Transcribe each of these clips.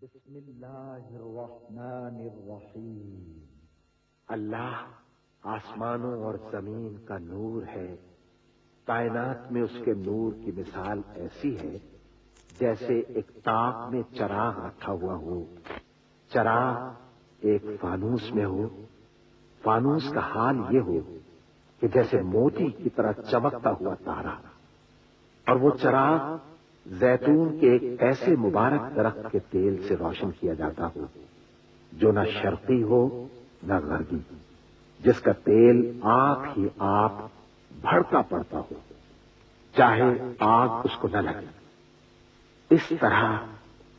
بسم اللہ الرحمن الرحیم۔ اللہ آسمانوں اور زمین کا نور ہے، کائنات میں اس کے نور کی مثال ایسی ہے جیسے ایک تاق میں چراغ رکھا ہوا ہو، چراغ ایک فانوس میں ہو، فانوس کا حال یہ ہو کہ جیسے موتی کی طرح چمکتا ہوا تارا، اور وہ چراغ زیتون کے ایک ایسے مبارک درخت کے تیل سے روشن کیا جاتا ہو جو نہ شرقی ہو نہ غربی، جس کا تیل آپ ہی آپ بھڑکا پڑتا ہو، چاہے آگ اس کو نہ لگے۔ اس طرح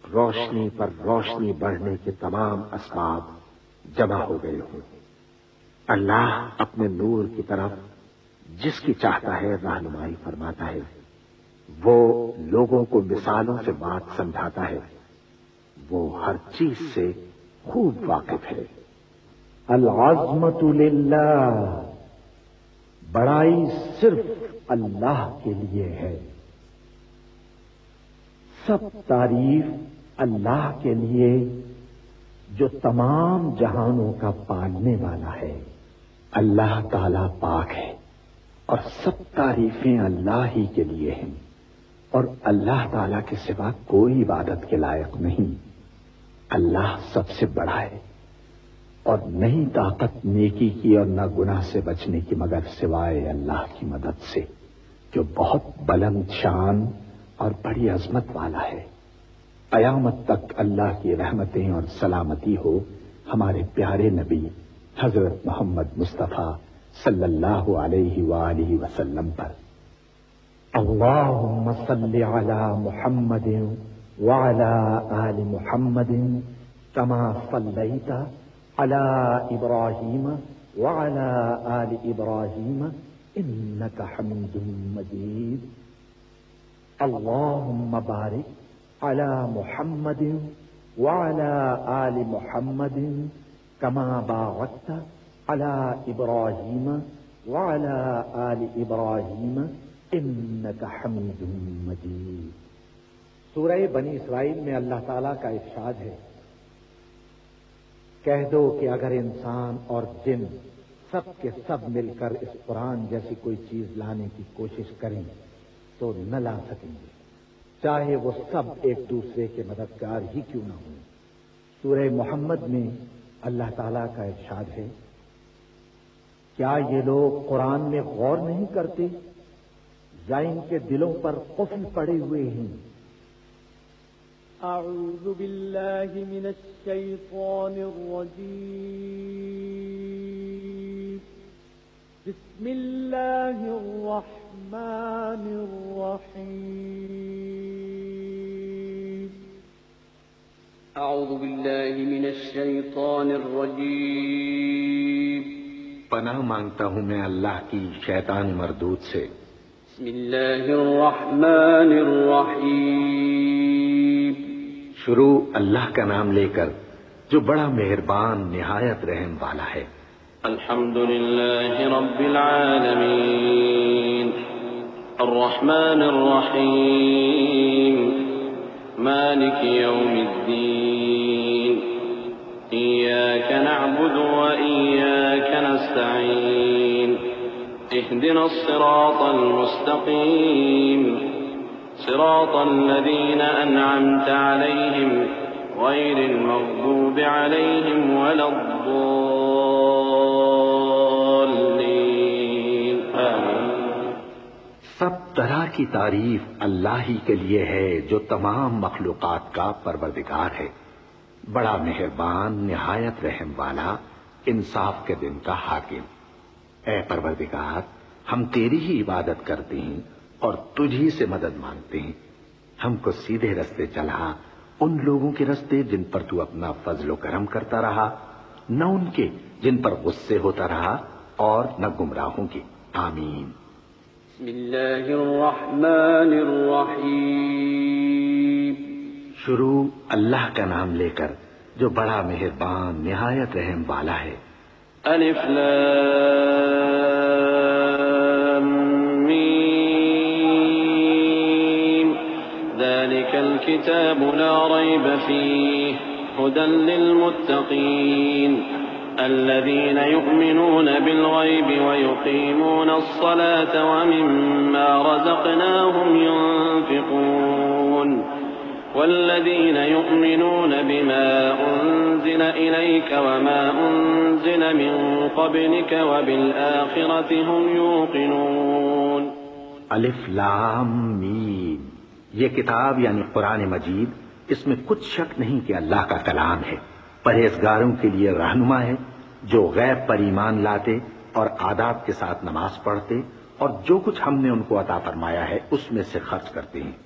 روشنی پر روشنی بڑھنے کے تمام اسباب جمع ہو گئے ہوں۔ اللہ اپنے نور کی طرف جس کی چاہتا ہے رہنمائی فرماتا ہے، وہ لوگوں کو مثالوں سے بات سمجھاتا ہے، وہ ہر چیز سے خوب واقف ہے۔ العظمت للہ، بڑائی صرف اللہ کے لیے ہے، سب تعریف اللہ کے لیے جو تمام جہانوں کا پالنے والا ہے۔ اللہ تعالی پاک ہے اور سب تعریفیں اللہ ہی کے لیے ہیں، اور اللہ تعالی کے سوا کوئی عبادت کے لائق نہیں۔ اللہ سب سے بڑا ہے اور نہیں طاقت نیکی کی اور نہ گناہ سے بچنے کی مگر سوائے اللہ کی مدد سے، جو بہت بلند شان اور بڑی عظمت والا ہے۔ قیامت تک اللہ کی رحمتیں اور سلامتی ہو ہمارے پیارے نبی حضرت محمد مصطفیٰ صلی اللہ علیہ وآلہ وسلم پر۔ اللہم صل علی محمد وعلی آل محمد کما صلیت علی ابراہیم وعلی آل ابراہیم انک حمید مجید۔ اللہم بارک علی محمد وعلی آل محمد کما بارکت علی ابراہیم وعلی آل ابراہیم انک حمید مجید۔ سورہ بنی اسرائیل میں اللہ تعالیٰ کا ارشاد ہے، کہہ دو کہ اگر انسان اور جن سب کے سب مل کر اس قرآن جیسی کوئی چیز لانے کی کوشش کریں تو نہ لا سکیں گے، چاہے وہ سب ایک دوسرے کے مددگار ہی کیوں نہ ہوں۔ سورہ محمد میں اللہ تعالیٰ کا ارشاد ہے، کیا یہ لوگ قرآن میں غور نہیں کرتے یا ان کے دلوں پر قفل پڑے ہوئے ہیں؟ اعوذ باللہ من الشیطان الرجیم، بسم اللہ الرحمن الرحیم۔ اعوذ باللہ من الشیطان الرجیم، پناہ مانگتا ہوں میں اللہ کی شیطان مردود سے۔ بسم اللہ الرحمن الرحیم، شروع اللہ کا نام لے کر جو بڑا مہربان نہایت رحم والا ہے۔ الحمد للہ رب العالمین، الرحمن الرحیم، مالک یوم الدین، ایاک نعبد و ایاک نستعین، اهدنا الصراط المستقیم، صراط الذین انعمت علیہم غیر المغضوب علیہم ولا الضالین، آمین۔ سب طرح کی تعریف اللہ ہی کے لیے ہے جو تمام مخلوقات کا پروردگار ہے، بڑا مہربان نہایت رحم والا، انصاف کے دن کا حاکم۔ اے پروردگار، ہم تیری ہی عبادت کرتے ہیں اور تجھی سے مدد مانگتے ہیں، ہم کو سیدھے رستے چلا، ان لوگوں کے رستے جن پر تو اپنا فضل و کرم کرتا رہا، نہ ان کے جن پر غصے ہوتا رہا، اور نہ گمراہوں کے۔ آمین۔ بسم اللہ الرحمن الرحیم، شروع اللہ کا نام لے کر جو بڑا مہربان نہایت رحم والا ہے۔ الف لام میم، ذلك الكتاب لا ريب فيه هدى للمتقين الذين يؤمنون بالغيب ويقيمون الصلاة ومما رزقناهم ينفقون والذين يؤمنون بما أنزل إليك وما أنزل من قبلك وبالآخرة هم يوقنون. الف لام میم، یہ کتاب یعنی قرآن مجید، اس میں کچھ شک نہیں کہ اللہ کا کلام ہے، پرہیزگاروں کے لیے رہنما ہے، جو غیب پر ایمان لاتے اور آداب کے ساتھ نماز پڑھتے اور جو کچھ ہم نے ان کو عطا فرمایا ہے اس میں سے خرچ کرتے ہیں،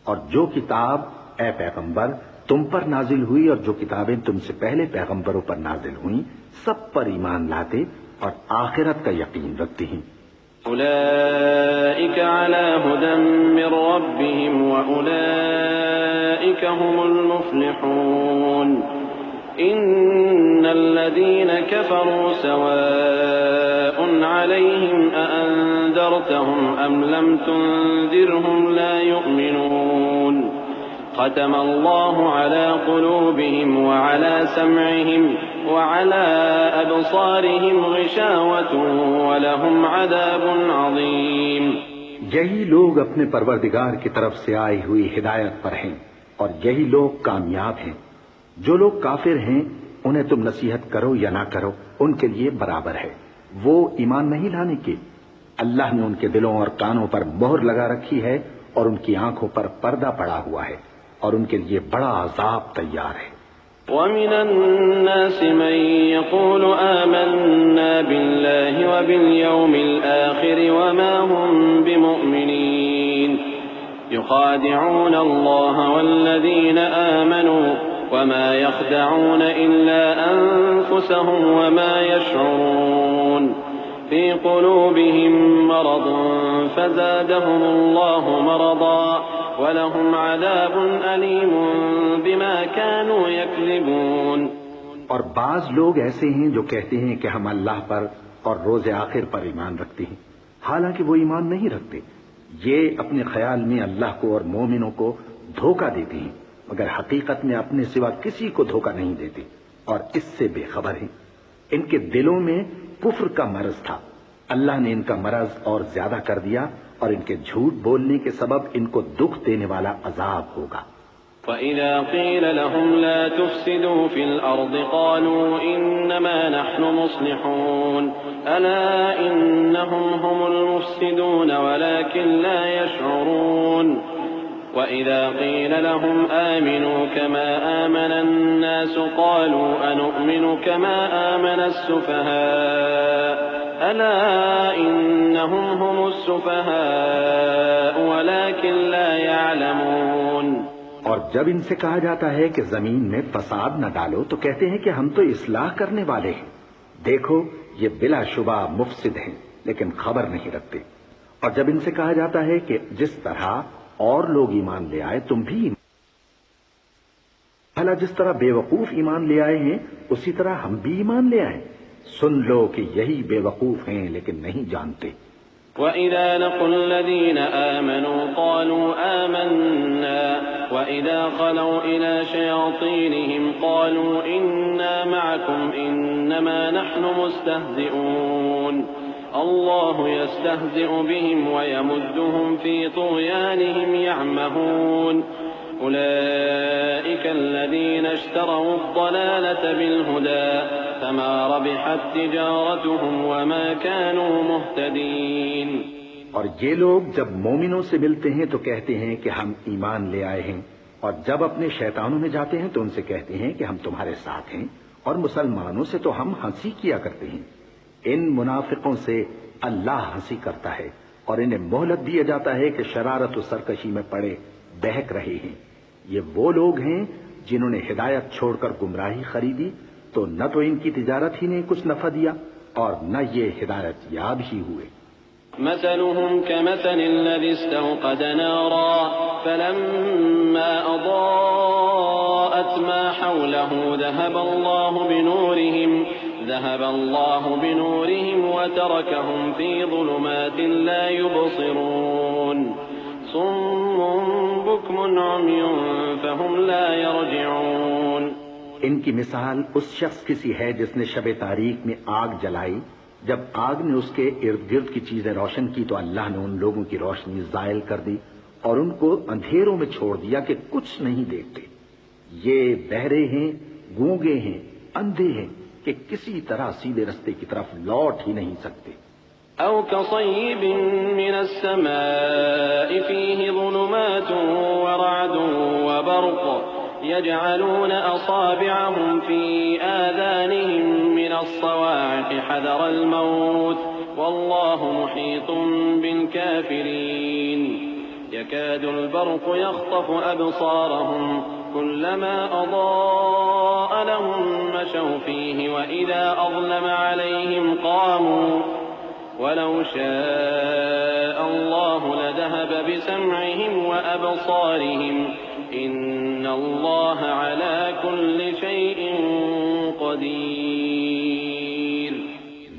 اور جو کتاب اے پیغمبر تم پر نازل ہوئی اور جو کتابیں تم سے پہلے پیغمبروں پر نازل ہوئیں سب پر ایمان لاتے اور آخرت کا یقین رکھتے ہیں. أولئك على هدى من ربهم وأولئك هم المفلحون. إن الذين كفروا سواء عليهم أأنذرتهم أم لم تنذرهم لا يؤمنون. ختم الله على قلوبهم وعلى سمعهم وعلى أبصارهم غشاوة ولهم عذاب عظيم. یہی لوگ اپنے پروردگار کی طرف سے آئی ہوئی ہدایت پر ہیں اور یہی لوگ کامیاب ہیں. جو لوگ کافر ہیں انہیں تم نصیحت کرو یا نہ کرو ان کے لیے برابر ہے، وہ ایمان نہیں لانے کے. اللہ نے ان کے دلوں اور کانوں پر مہر لگا رکھی ہے اور ان کی آنکھوں پر پردہ پڑا ہوا ہے اور ان کے لیے بڑا عذاب تیار ہے. ومن الناس من يقول آمنا بالله وباليوم الآخر وما هم بمؤمنين يخادعون الله والذين آمنوا وما يخدعون إلا أنفسهم وما يشعرون. في قلوبهم مرض فزادهم الله مرضا وَلَهُمْ عَذَابٌ أَلِيمٌ بِمَا كَانُوا يَكْذِبُونَ. اور بعض لوگ ایسے ہیں جو کہتے ہیں کہ ہم اللہ پر اور روز آخر پر ایمان رکھتے ہیں، حالانکہ وہ ایمان نہیں رکھتے. یہ اپنے خیال میں اللہ کو اور مومنوں کو دھوکہ دیتے ہیں مگر حقیقت میں اپنے سوا کسی کو دھوکہ نہیں دیتے اور اس سے بے خبر ہیں. ان کے دلوں میں کفر کا مرض تھا، اللہ نے ان کا مرض اور زیادہ کر دیا اور ان کے جھوٹ بولنے کے سبب ان کو دکھ دینے والا عذاب ہوگا. وَإِذَا قِيلَ لَهُمْ لَا تُفْسِدُوا فِي الْأَرْضِ قَالُوا إِنَّمَا نَحْنُ مُصْلِحُونَ أَلَا إِنَّهُمْ هُمُ الْمُفْسِدُونَ وَلَكِنْ لَا يَشْعُرُونَ. وَإِذَا قِيلَ لَهُمْ آمِنُوا كَمَا آمَنَ النَّاسُ قَالُوا أَنُؤْمِنُ كَمَا آمَنَ السُّفَهَاءُ أَلَا إِنَّهُمْ هُمُ السُّفَهَاءُ وَلَكِنْ لَا يَعْلَمُونَ. اور جب ان سے کہا جاتا ہے کہ زمین میں فساد نہ ڈالو تو کہتے ہیں کہ ہم تو اصلاح کرنے والے ہیں. دیکھو یہ بلا شبہ مفسد ہیں لیکن خبر نہیں رکھتے. اور جب ان سے کہا جاتا ہے کہ جس طرح اور لوگ ایمان لے آئے تم بھی بھلا جس طرح بے وقوف ایمان لے آئے ہیں اسی طرح ہم بھی ایمان لے آئیں. سن لو کہ یہی بے وقوف ہیں لیکن نہیں جانتے. وَإِذَا لَقُوا الَّذِينَ آمَنُوا قَالُوا آمَنَّا وَإِذَا خَلَوْا إِلَى شَيَاطِينِهِمْ قَالُوا إِنَّا مَعَكُمْ إِنَّمَا نَحْنُ مُسْتَهْزِئُونَ. اللَّهُ يَسْتَهْزِئُ بِهِمْ وَيَمُدُّهُمْ فِي طُغْيَانِهِمْ يَعْمَهُونَ. أُولَئِكَ الَّذِينَ اشْتَرَوُا الضَّلَالَةَ بِالْهُدَى فَمَا رَبِحَتْ تِجَارَتُهُمْ وَمَا كَانُوا مُهْتَدِينَ. اور یہ لوگ جب مومنوں سے ملتے ہیں تو کہتے ہیں کہ ہم ایمان لے آئے ہیں اور جب اپنے شیطانوں میں جاتے ہیں تو ان سے کہتے ہیں کہ ہم تمہارے ساتھ ہیں اور مسلمانوں سے تو ہم ہنسی کیا کرتے ہیں. ان منافقوں سے اللہ ہنسی کرتا ہے اور انہیں مہلت دیا جاتا ہے کہ شرارت و سرکشی میں پڑے بہک رہے ہیں. یہ وہ لوگ ہیں جنہوں نے ہدایت چھوڑ کر گمراہی خریدی تو نہ تو ان کی تجارت ہی نے کچھ نفع دیا اور نہ یہ ہدایت یاب ہی ہوئے. مثلهم كمثل الذي استوقد نارا فلما أضاءت ما حوله ذهب الله بنورهم وتركهم في ظلمات لا يبصرون. صم بكم عمي فهم لا يرجعون. ان کی مثال اس شخص کی سی ہے جس نے شب تاریک میں آگ جلائی، جب آگ نے اس کے ارد گرد کی چیزیں روشن کی تو اللہ نے ان لوگوں کی روشنی زائل کر دی اور ان کو اندھیروں میں چھوڑ دیا کہ کچھ نہیں دیکھتے. یہ بہرے ہیں، گونگے ہیں، اندھے ہیں کہ کسی طرح سیدھے رستے کی طرف لوٹ ہی نہیں سکتے. أو كصيب من السماء فيه ظلمات ورعد وبرق يجعلون أصابعهم في آذانهم من الصواعق حذر الموت والله محيط بالكافرين. يكاد البرق يخطف أبصارهم كلما أضاء لهم مشوا فيه وإذا أظلم عليهم قاموا ولو شاء الله لذهب بسمعهم وأبصارهم إن الله على كل شيء قدير.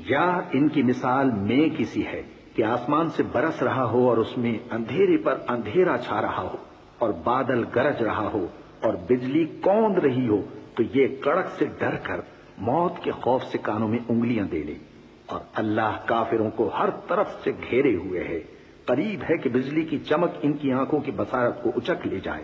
یا ان کی مثال میں کسی ہے کہ آسمان سے برس رہا ہو اور اس میں اندھیرے پر اندھیرا چھا رہا ہو اور بادل گرج رہا ہو اور بجلی کوند رہی ہو تو یہ کڑک سے ڈر کر موت کے خوف سے کانوں میں انگلیاں دے لے. اور اللہ کافروں کو ہر طرف سے گھیرے ہوئے ہے. قریب ہے کہ بجلی کی چمک ان کی آنکھوں کی بصارت کو اچک لے جائے.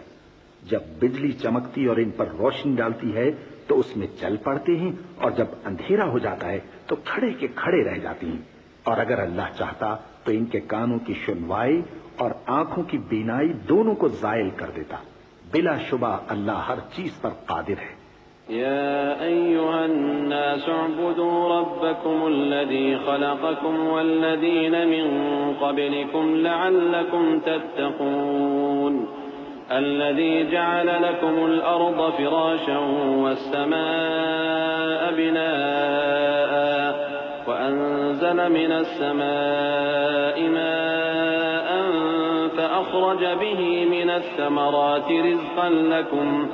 جب بجلی چمکتی اور ان پر روشنی ڈالتی ہے تو اس میں چل پڑتے ہیں اور جب اندھیرا ہو جاتا ہے تو کھڑے کے کھڑے رہ جاتی ہیں. اور اگر اللہ چاہتا تو ان کے کانوں کی سنوائی اور آنکھوں کی بینائی دونوں کو زائل کر دیتا. بلا شبہ اللہ ہر چیز پر قادر ہے. يا أيها الناس اعبدوا ربكم الذي خلقكم والذين من قبلكم لعلكم تتقون. الذي جعل لكم الأرض فراشا والسماء بناء وأنزل من السماء ماء فأخرج به من الثمرات رزقا لكم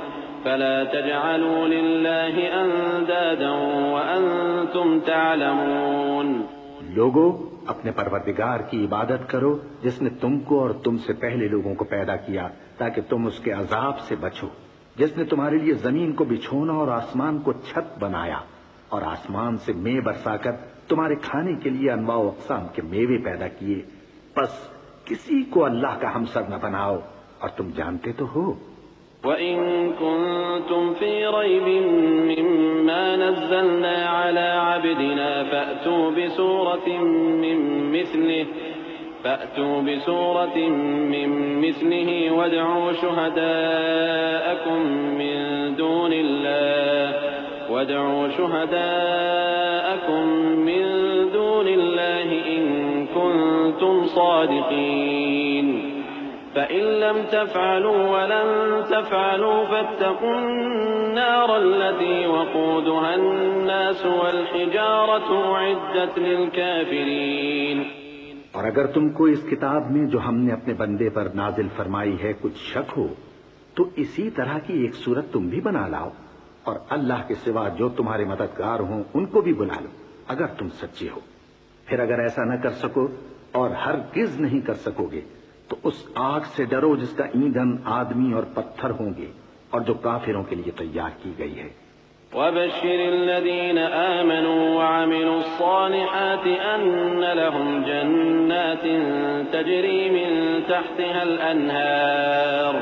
فلا تجعلوا لله أندادا وأنتم تعلمون. لوگو اپنے پروردگار کی عبادت کرو جس نے تم کو اور تم سے پہلے لوگوں کو پیدا کیا تاکہ تم اس کے عذاب سے بچو، جس نے تمہارے لیے زمین کو بچھونا اور آسمان کو چھت بنایا اور آسمان سے مے برسا کر تمہارے کھانے کے لیے انواع و اقسام کے میوے پیدا کیے. بس کسی کو اللہ کا ہمسر نہ بناؤ اور تم جانتے تو ہو. وَإِن كُنتُمْ فِي رَيْبٍ مِّمَّا نَزَّلْنَا عَلَىٰ عَبْدِنَا فَأْتُوا بِسُورَةٍ مِّن مِّثْلِهِ وَادْعُوا شُهَدَاءَكُم مِّن دُونِ اللَّهِ إِن كُنتُمْ صَادِقِينَ. فإن لم تفعلوا ولن تفعلوا فاتقوا النار التي وقودها الناس والحجارة أعدت للكافرين. اور اگر تم کو اس کتاب میں جو ہم نے اپنے بندے پر نازل فرمائی ہے کچھ شک ہو تو اسی طرح کی ایک صورت تم بھی بنا لاؤ اور اللہ کے سوا جو تمہارے مددگار ہوں ان کو بھی بلا لو اگر تم سچے ہو. پھر اگر ایسا نہ کر سکو اور ہرگز نہیں کر سکو گے تو اس آگ سے ڈرو جس کا ایندھن آدمی اور پتھر ہوں گے اور جو کافروں کے لیے تیار کی گئی ہے. وَبَشِّرِ الَّذِينَ آمَنُوا وَعَمِلُوا الصَّالِحَاتِ أَنَّ لَهُمْ جَنَّاتٍ تَجْرِي مِن تَحْتِهَا الْأَنْهَارُ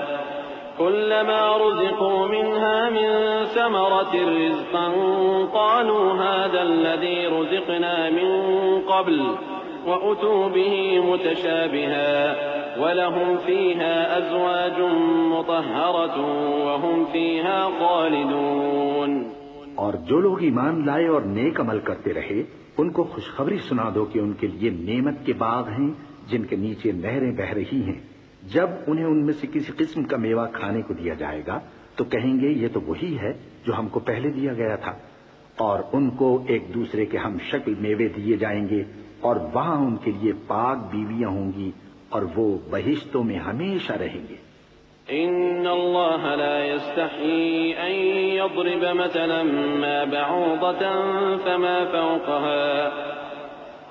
كُلَّمَا رُزِقُوا مِنْهَا مِن ثَمَرَةٍ رِّزْقًا قَالُوا هَٰذَا الَّذِي رُزِقْنَا مِن قَبْلُ وَأُتُوا بِهِ مُتَشَابِهًا وَلَهُمْ فِيهَا أَزْوَاجٌ مُطَهَّرَةٌ وَهُمْ فِيهَا خَالِدُونَ. اور جو لوگ ایمان لائے اور نیک عمل کرتے رہے ان کو خوشخبری سنا دو کہ ان کے لیے نعمت کے باغ ہیں جن کے نیچے نہریں بہہ رہی ہیں. جب انہیں ان میں سے کسی قسم کا میوہ کھانے کو دیا جائے گا تو کہیں گے یہ تو وہی ہے جو ہم کو پہلے دیا گیا تھا. اور ان کو ایک دوسرے کے ہم شکل میوے دیے جائیں گے اور وہاں ان کے لیے پاک بیویاں ہوں گی اور وہ بہشتوں میں ہمیشہ رہیں گے. إن الله لا يستحيي أن يضرب مثلا ما بعوضة فما فوقها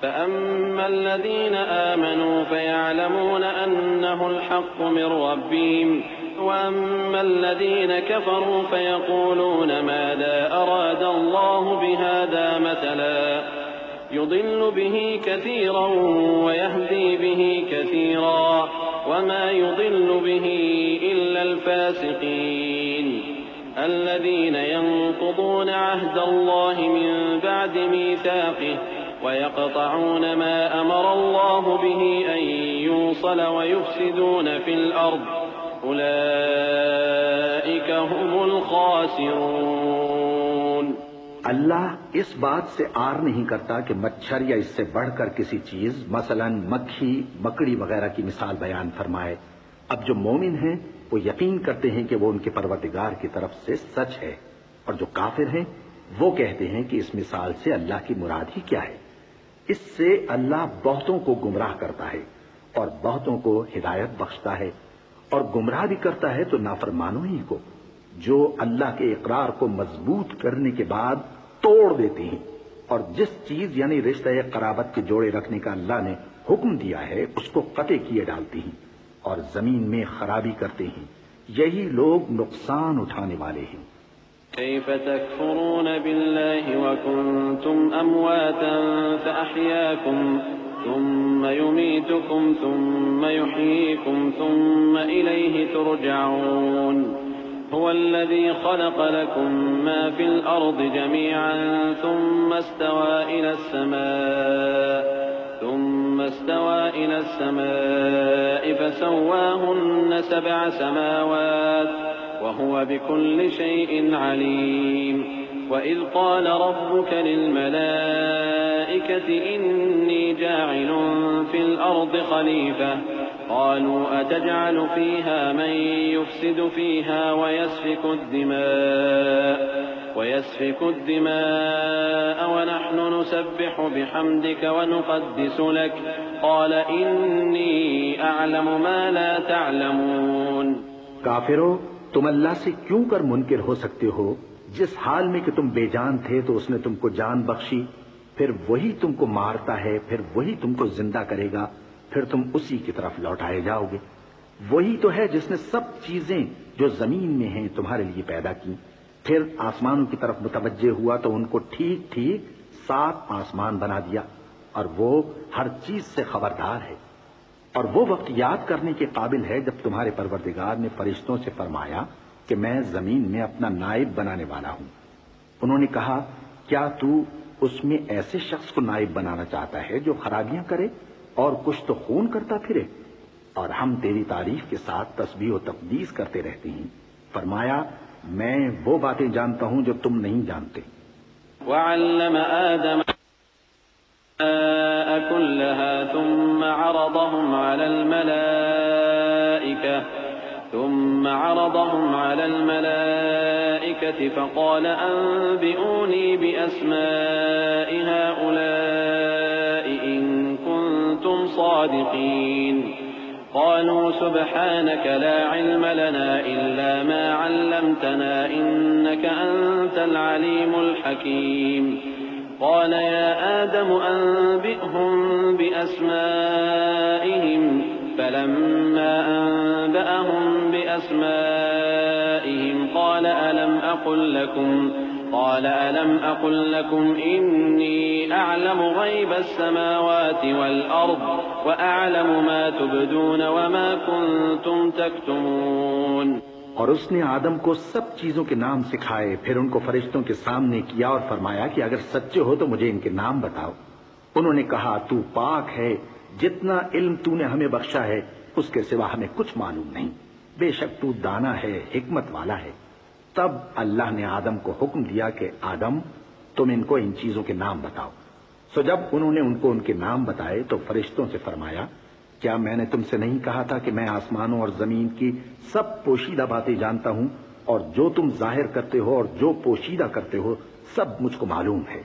فأما الذين آمنوا فيعلمون أنه الحق من ربهم وأما الذين كفروا فيقولون ماذا أراد الله بهذا مثلا يضل به كثيرا ويهدي به كثيرا وما يضل به إلا الفاسقين الذين ينقضون عهد الله من بعد ميثاقه ويقطعون ما أمر الله به أن يوصل ويفسدون في الأرض أولئك هم الخاسرون۔ اللہ اس بات سے آر نہیں کرتا کہ مچھر یا اس سے بڑھ کر کسی چیز مثلا مکھی مکڑی وغیرہ کی مثال بیان فرمائے۔ اب جو مومن ہیں وہ یقین کرتے ہیں کہ وہ ان کے پروردگار کی طرف سے سچ ہے، اور جو کافر ہیں وہ کہتے ہیں کہ اس مثال سے اللہ کی مراد ہی کیا ہے۔ اس سے اللہ بہتوں کو گمراہ کرتا ہے اور بہتوں کو ہدایت بخشتا ہے، اور گمراہ بھی کرتا ہے تو نافرمانوں ہی کو، جو اللہ کے اقرار کو مضبوط کرنے کے بعد توڑ دیتے ہیں، اور جس چیز یعنی رشتہ قرابت کے جوڑے رکھنے کا اللہ نے حکم دیا ہے اس کو قطع کیے ڈالتے ہیں اور زمین میں خرابی کرتے ہیں۔ یہی لوگ نقصان اٹھانے والے ہیں۔ كيف تكفرون بالله وكنتم أمواتا فأحياكم ثم يميتكم ثم يحييكم ثم إليه ترجعون هو الذي خلق لكم ما في الأرض جميعا ثم استوى إلى السماء فسواهن 7 سماوات وهو بكل شيء عليم وإذ قال ربك للملائكة إني جاعل في الأرض خليفة قالوا أتجعل فيها من يفسد فيها ويسفك الدماء ونحن نسبح بحمدك ونقدس لك قال إني أعلم ما لا تعلمون۔ کافرو، تم اللہ سے کیوں کر منکر ہو سکتے ہو؟ جس حال میں کہ تم بے جان تھے تو اس نے تم کو جان بخشی، پھر وہی تم کو مارتا ہے، پھر وہی تم کو زندہ کرے گا، پھر تم اسی کی طرف لوٹائے جاؤ گے۔ وہی تو ہے جس نے سب چیزیں جو زمین میں ہیں تمہارے لیے پیدا کی، پھر آسمانوں کی طرف متوجہ ہوا تو ان کو ٹھیک ٹھیک 7 آسمان بنا دیا، اور وہ ہر چیز سے خبردار ہے۔ اور وہ وقت یاد کرنے کے قابل ہے جب تمہارے پروردگار نے فرشتوں سے فرمایا کہ میں زمین میں اپنا نائب بنانے والا ہوں۔ انہوں نے کہا کیا تو اس میں ایسے شخص کو نائب بنانا چاہتا ہے جو خرابیاں کرے اور کچھ تو خون کرتا پھرے؟ اور ہم تیری تعریف کے ساتھ تسبیح و تقدیس کرتے رہتے ہیں۔ فرمایا میں وہ باتیں جانتا ہوں جو تم نہیں جانتے۔ وعلم آدم كلها ثم عرضهم على الملائكة فقال أنبئوني بأسماء هؤلاء إن كنتم صادقين قالوا سبحانك لا علم لنا إلا ما علمتنا إنك أنت العليم الحكيم قال يا آدم أنبئهم بأسمائهم فلما أنبأهم بأسمائهم قال ألم أقل لكم إني أعلم غيب السماوات والأرض وأعلم ما تبدون وما كنتم تكتمون۔ اور اس نے آدم کو سب چیزوں کے نام سکھائے، پھر ان کو فرشتوں کے سامنے کیا اور فرمایا کہ اگر سچے ہو تو مجھے ان کے نام بتاؤ۔ انہوں نے کہا تو پاک ہے، جتنا علم تو نے ہمیں بخشا ہے اس کے سوا ہمیں کچھ معلوم نہیں، بے شک تو دانا ہے، حکمت والا ہے۔ تب اللہ نے آدم کو حکم دیا کہ آدم تم ان کو ان چیزوں کے نام بتاؤ۔ سو جب انہوں نے ان کو ان کے نام بتائے تو فرشتوں سے فرمایا کیا میں نے تم سے نہیں کہا تھا کہ میں آسمانوں اور زمین کی سب پوشیدہ باتیں جانتا ہوں، اور جو تم ظاہر کرتے ہو اور جو پوشیدہ کرتے ہو سب مجھ کو معلوم ہے۔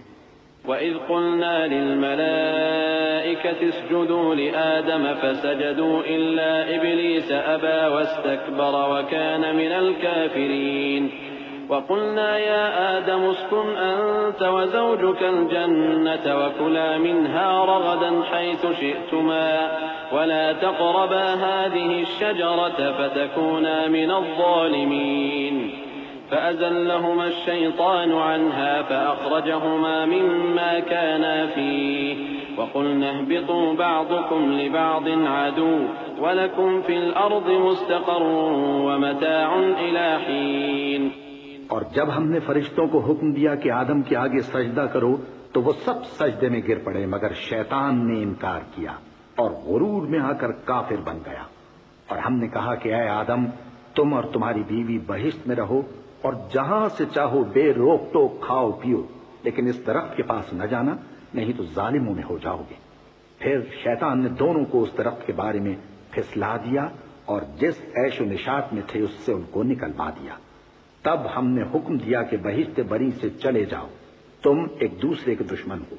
وَإِذْ قُلْنَا لِلْمَلَائِكَةِ اسْجُدُوا لِآدَمَ فَسَجَدُوا إِلَّا إِبْلِيسَ أَبَى وَاسْتَكْبَرَ وَكَانَ مِنَ الْكَافِرِينَ وَقُلْنَا يَا آدَمُ اسْكُنْ أَنْتَ وَزَوْجُكَ الْجَنَّةَ وَكُلَا مِنْهَا رَغَدًا حَيْثُ شِئْتُمَا ولا تقربا هذه الشجرة فتكونا من الظالمين فأزلهما الشيطان عنها فأخرجهما مما كانا فيه وقلنا اهبطوا بعضكم لبعض عدو ولكم في الأرض مستقر ومتاع إلى حين. اور جب ہم نے فرشتوں کو حکم دیا کہ آدم کے آگے سجدہ کرو تو وہ سب سجدے میں گر پڑے مگر شیطان نے انکار کیا اور غرور میں آ کر کافر بن گیا. اور ہم نے کہا کہ اے آدم تم اور تمہاری بیوی بہشت میں رہو اور جہاں سے چاہو بے روک ٹوک کھاؤ پیو لیکن اس درخت کے پاس نہ جانا نہیں تو ظالموں میں ہو جاؤ گے. پھر شیطان نے دونوں کو اس درخت کے بارے میں پھسلا دیا اور جس عیش و نشاط میں تھے اس سے ان کو نکلوا دیا. تب ہم نے حکم دیا کہ بہشت بری سے چلے جاؤ تم ایک دوسرے کے دشمن ہو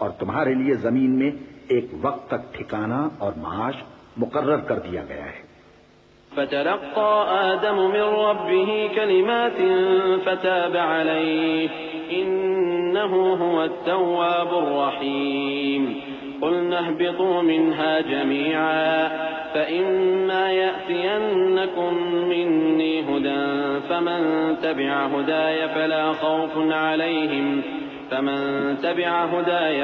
اور تمہارے لیے زمین میں ایک وقت تک ٹھکانہ اور معاش مقرر کر دیا گیا ہے. فتلقى آدم من ربه كلمات فتاب عليه إنه هو التواب الرحيم. قلنا اهبطوا منها جميعا فإما يأتينكم مني هدى فمن تبع هداي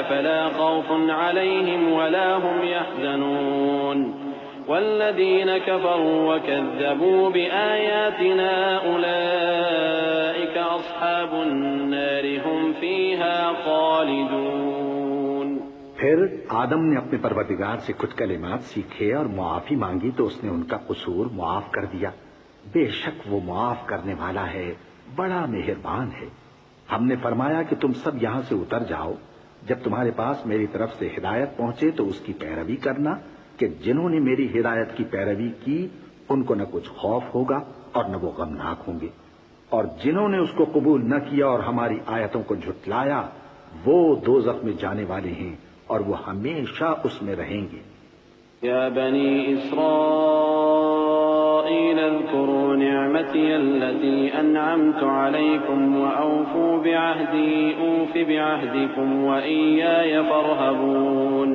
فلا خوف عليهم ولا هم يحزنون. والذين كفروا وكذبوا بآياتنا أولئك أصحاب النار هم فيها خالدون. پھر آدم نے اپنے پروردگار سے کچھ کلمات سیکھے اور معافی مانگی تو اس نے ان کا قصور معاف کر دیا. بے شک وہ معاف کرنے والا ہے بڑا مہربان ہے. ہم نے فرمایا کہ تم سب یہاں سے اتر جاؤ. جب تمہارے پاس میری طرف سے ہدایت پہنچے تو اس کی پیروی کرنا کہ جنہوں نے میری ہدایت کی پیروی کی ان کو نہ کچھ خوف ہوگا اور نہ وہ غمناک ہوں گے اور جنہوں نے اس کو قبول نہ کیا اور ہماری آیتوں کو جھٹلایا وہ دوزخ میں جانے والے ہیں اور وہ ہمیشہ اس میں رہیں گے. یا بنی اسرائیل اذکروا نعمتی التي انعمت علیکم واوفوا بعہدی اوف بعہدکم وإیای فارہبون.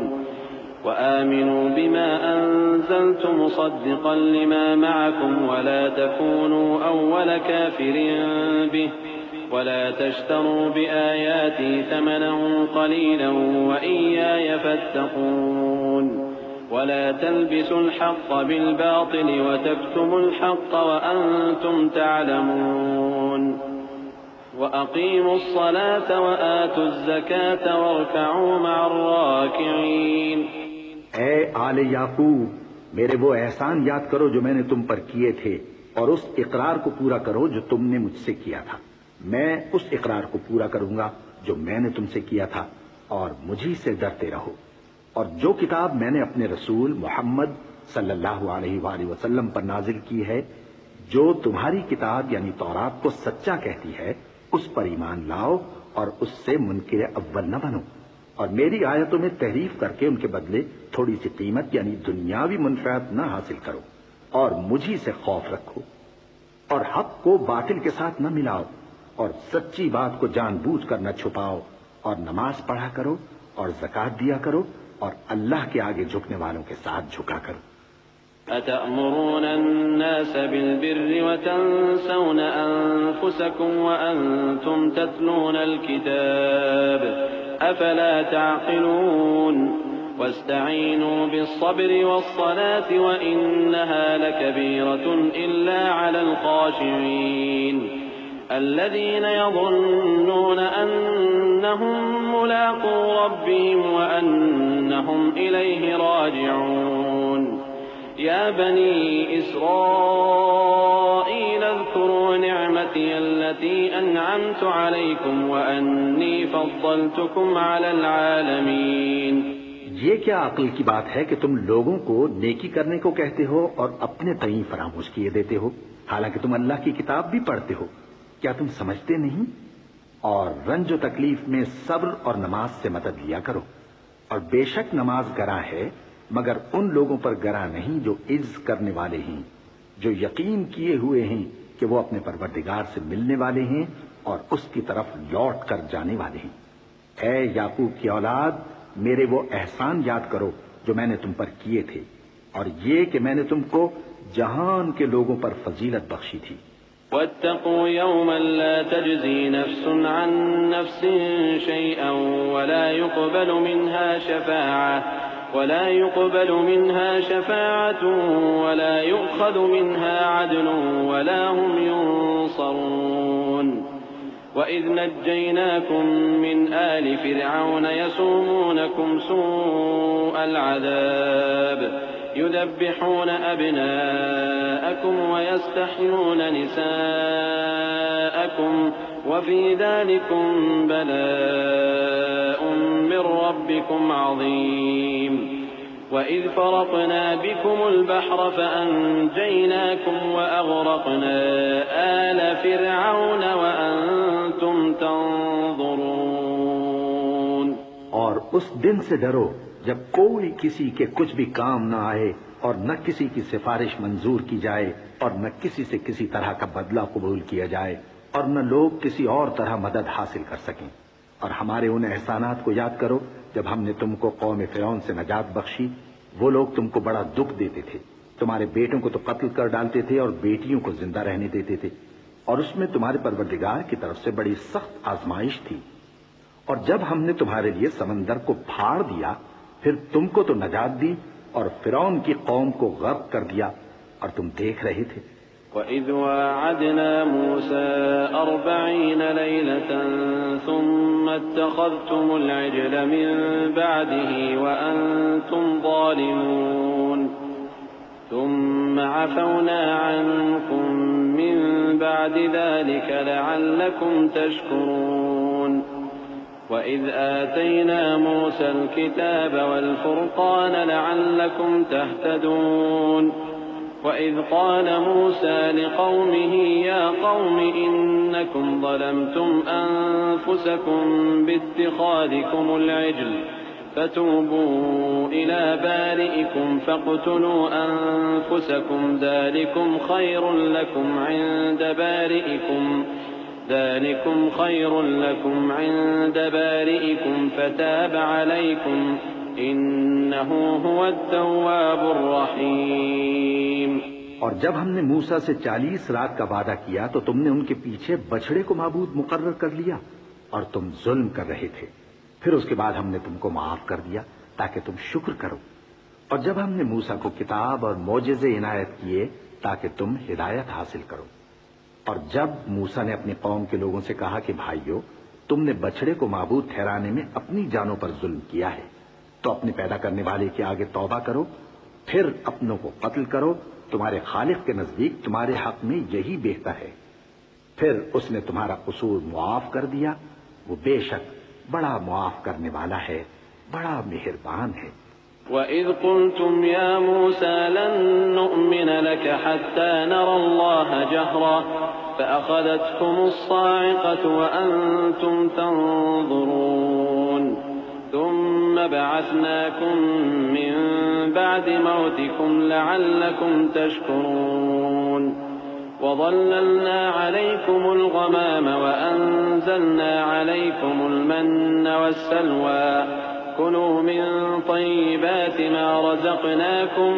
وآمنوا بما أنزلت مصدقا لما معكم ولا تكونوا أول كافر به ولا تشتروا بآياتي ثمنا قليلا وإياي فاتقون. ولا تلبسوا الحق بالباطل وتكتموا الحق وأنتم تعلمون. وأقيموا الصلاة وآتوا الزكاة واركعوا مع الراكعين. اے آل یعقوب میرے وہ احسان یاد کرو جو میں نے تم پر کیے تھے اور اس اقرار کو پورا کرو جو تم نے مجھ سے کیا تھا. میں اس اقرار کو پورا کروں گا جو میں نے تم سے کیا تھا اور مجھی سے ڈرتے رہو. اور جو کتاب میں نے اپنے رسول محمد صلی اللہ علیہ وآلہ وسلم پر نازل کی ہے جو تمہاری کتاب یعنی تورات کو سچا کہتی ہے اس پر ایمان لاؤ اور اس سے منکر اول نہ بنو اور میری آیتوں میں تحریف کر کے ان کے بدلے تھوڑی سی قیمت یعنی دنیاوی منفعت نہ حاصل کرو اور مجھی سے خوف رکھو اور حق کو باطل کے ساتھ نہ ملاؤ اور سچی بات کو جان بوجھ کر نہ چھپاؤ اور نماز پڑھا کرو اور زکوٰۃ دیا کرو اور اللہ کے آگے جھکنے والوں کے ساتھ جھکا کرو. أتأمرون الناس بالبر وتنسون أنفسكم وأنتم تتلون الكتاب أفلا تعقلون. واستعينوا بالصبر والصلاة وإنها لكبيرة إلا على الخاشعين الذين يظنون أنهم ملاقو ربهم وأنهم إليه راجعون. يا بني إسرائيل اذكروا نعمتي التي أنعمت عليكم وأني فضلتكم على العالمين. یہ کیا عقل کی بات ہے کہ تم لوگوں کو نیکی کرنے کو کہتے ہو اور اپنے تئیں فراموش کیے دیتے ہو حالانکہ تم اللہ کی کتاب بھی پڑھتے ہو. کیا تم سمجھتے نہیں؟ اور رنج و تکلیف میں صبر اور نماز سے مدد لیا کرو اور بے شک نماز گراں ہے مگر ان لوگوں پر گراں نہیں جو عجز کرنے والے ہیں جو یقین کیے ہوئے ہیں کہ وہ اپنے پروردگار سے ملنے والے ہیں اور اس کی طرف لوٹ کر جانے والے ہیں. اے یعقوب کی اولاد میرے وہ احسان یاد کرو جو میں نے تم پر کیے تھے اور یہ کہ میں نے تم کو جہان کے لوگوں پر فضیلت بخشی تھی۔ واتقوا يوما لا تجزي نفس عن نفس شيئا ولا يقبل منها شفاعة ولا يؤخذ منها عدل ولا هم ينصرون وإذ نجيناكم من آل فرعون يسومونكم سوء العذاب يذبحون أبناءكم ويستحيون نساءكم وفي ذلكم بلاء من ربكم عظيم وإذ فرقنا بكم البحر فأنجيناكم وأغرقنا آل فرعون وأنتم تنظرون۔ اور اس دن سے ڈرو جب کوئی کسی کے کچھ بھی کام نہ آئے اور نہ کسی کی سفارش منظور کی جائے اور نہ کسی سے کسی طرح کا بدلہ قبول کیا جائے اور نہ لوگ کسی اور طرح مدد حاصل کر سکیں۔ اور ہمارے ان احسانات کو یاد کرو جب ہم نے تم کو قوم فرعون سے نجات بخشی۔ وہ لوگ تم کو بڑا دکھ دیتے تھے، تمہارے بیٹوں کو تو قتل کر ڈالتے تھے اور بیٹیوں کو زندہ رہنے دیتے تھے، اور اس میں تمہارے پروردگار کی طرف سے بڑی سخت آزمائش تھی۔ اور جب ہم نے تمہارے لیے سمندر کو پھاڑ دیا پھر تم کو تو نجات دی اور فرعون کی قوم کو غرق کر دیا اور تم دیکھ رہے تھے۔ وَإِذْ وَاعَدْنَا مُوسَىٰ 40 لَيْلَةً ثُمَّ اتَّخَذْتُمُ الْعِجْلَ مِن بَعْدِهِ وَأَنتُمْ ظَالِمُونَ ثُمَّ عَفَوْنَا عَنكُم مِّن بَعْدِ ذَلِكَ لَعَلَّكُمْ تَشْكُرُونَ وَإِذْ آتَيْنَا مُوسَى الْكِتَابَ وَالْفُرْقَانَ لَعَلَّكُمْ تَهْتَدُونَ وَإِذْ قَالَ مُوسَى لِقَوْمِهِ يَا قَوْمِ إِنَّكُمْ ظَلَمْتُمْ أَنفُسَكُمْ بِاتِّخَاذِكُمُ الْعِجْلَ فَتُوبُوا إِلَى بَارِئِكُمْ فَاقْتُلُوا أَنفُسَكُمْ ذَلِكُمْ خَيْرٌ لَكُمْ عِندَ بَارِئِكُمْ فَتَابَ عَلَيْكُمْ إِنَّهُ هُوَ التَّوَّابُ الرَّحِيمُ۔ اور جب ہم نے موسیٰ سے 40 رات کا وعدہ کیا تو تم نے ان کے پیچھے بچڑے کو معبود مقرر کر لیا اور تم ظلم کر رہے تھے۔ پھر اس کے بعد ہم نے تم کو معاف کر دیا تاکہ تم شکر کرو۔ اور جب ہم نے موسیٰ کو کتاب اور معجزے عنایت کیے تاکہ تم ہدایت حاصل کرو۔ اور جب موسیٰ نے اپنی قوم کے لوگوں سے کہا کہ بھائیو، تم نے بچڑے کو معبود ٹھہرانے میں اپنی جانوں پر ظلم کیا ہے، تو اپنے پیدا کرنے والے کے آگے توبہ کرو، پھر اپنوں کو قتل کرو، تمہارے خالق کے نزدیک تمہارے حق میں یہی بہتر ہے۔ پھر اس نے تمہارا قصور معاف کر دیا، وہ بے شک بڑا معاف کرنے والا ہے، بڑا مہربان ہے۔ وَإِذْ قُلْتُمْ يَا مُوسَىٰ لَن نُّؤْمِنَ لَكَ حَتَّىٰ نَرَى اللَّهَ جَهْرَةً فَأَخَذَتْكُمُ الصَّاعِقَةُ وَأَنتُمْ تَنظُرُونَ ثُمَّ بَعَثْنَاكُم مِّن بَعْدِ مَوْتِكُمْ لَعَلَّكُمْ تَشْكُرُونَ وَظَلَّلْنَا عَلَيْكُمُ الْغَمَامَ وَأَنزَلْنَا عَلَيْكُمُ الْمَنَّ وَالسَّلْوَىٰ كُلُوا مِن طَيِّبَاتِ مَا رَزَقْنَاكُمْ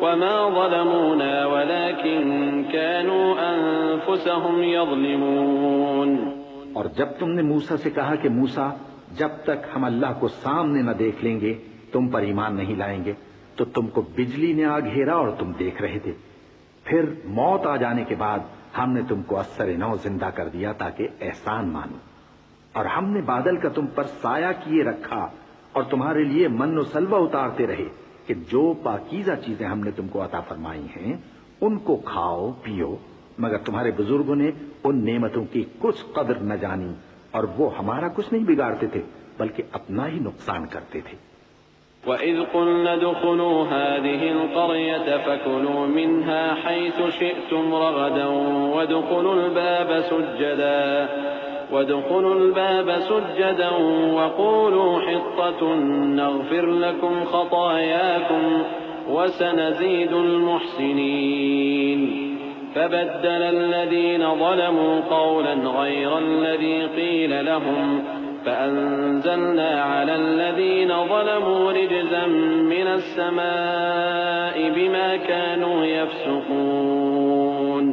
وَمَا ظَلَمُونَا وَلَٰكِن كَانُوا أَنفُسَهُمْ يَظْلِمُونَ۔ اور جب تم نے موسیٰ سے کہا کہ موسیٰ، جب تک ہم اللہ کو سامنے نہ دیکھ لیں گے تم پر ایمان نہیں لائیں گے، تو تم کو بجلی نے آ گھیرا اور تم دیکھ رہے تھے۔ پھر موت آ جانے کے بعد ہم نے تم کو اثر نو زندہ کر دیا تاکہ احسان مانو، اور ہم نے بادل کا تم پر سایہ کیے رکھا اور تمہارے لیے من و سلوہ اتارتے رہے کہ جو پاکیزہ چیزیں ہم نے تم کو عطا فرمائی ہیں ان کو کھاؤ پیو، مگر تمہارے بزرگوں نے ان نعمتوں کی کچھ قدر نہ جانی اور وہ ہمارا کچھ نہیں بگاڑتے تھے بلکہ اپنا ہی نقصان کرتے تھے۔ وَإِذْ قُلْنَا ادْخُلُوا هَٰذِهِ الْقَرْيَةَ فَكُلُوا مِنْهَا حَيْثُ شِئْتُمْ رَغَدًا وَادْخُلُوا الْبَابَ سُجَّدًا وَقُولُوا حِطَّةٌ نَّغْفِرْ لَكُمْ خَطَايَاكُمْ وَسَنَزِيدُ الْمُحْسِنِينَ فَبَدَّلَ الَّذِينَ ظَلَمُوا قَوْلًا غَيْرَ الَّذِي قِيلَ لَهُمْ فأنزلنا على الذين ظلموا رجزا من السماء بما كانوا يفسقون۔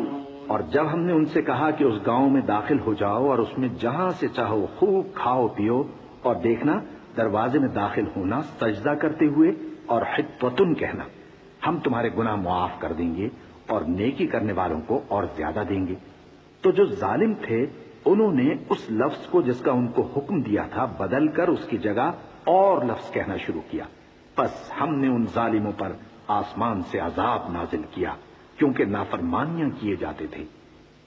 اور جب ہم نے ان سے کہا کہ اس گاؤں میں داخل ہو جاؤ اور اس میں جہاں سے چاہو خوب کھاؤ پیو، اور دیکھنا دروازے میں داخل ہونا سجدہ کرتے ہوئے اور حطوتن کہنا، ہم تمہارے گناہ معاف کر دیں گے اور نیکی کرنے والوں کو اور زیادہ دیں گے۔ تو جو ظالم تھے انہوں نے اس لفظ کو جس کا ان کو حکم دیا تھا بدل کر اس کی جگہ اور لفظ کہنا شروع کیا، پس ہم نے ان ظالموں پر آسمان سے عذاب نازل کیا کیونکہ نافرمانیاں کیے جاتے تھے۔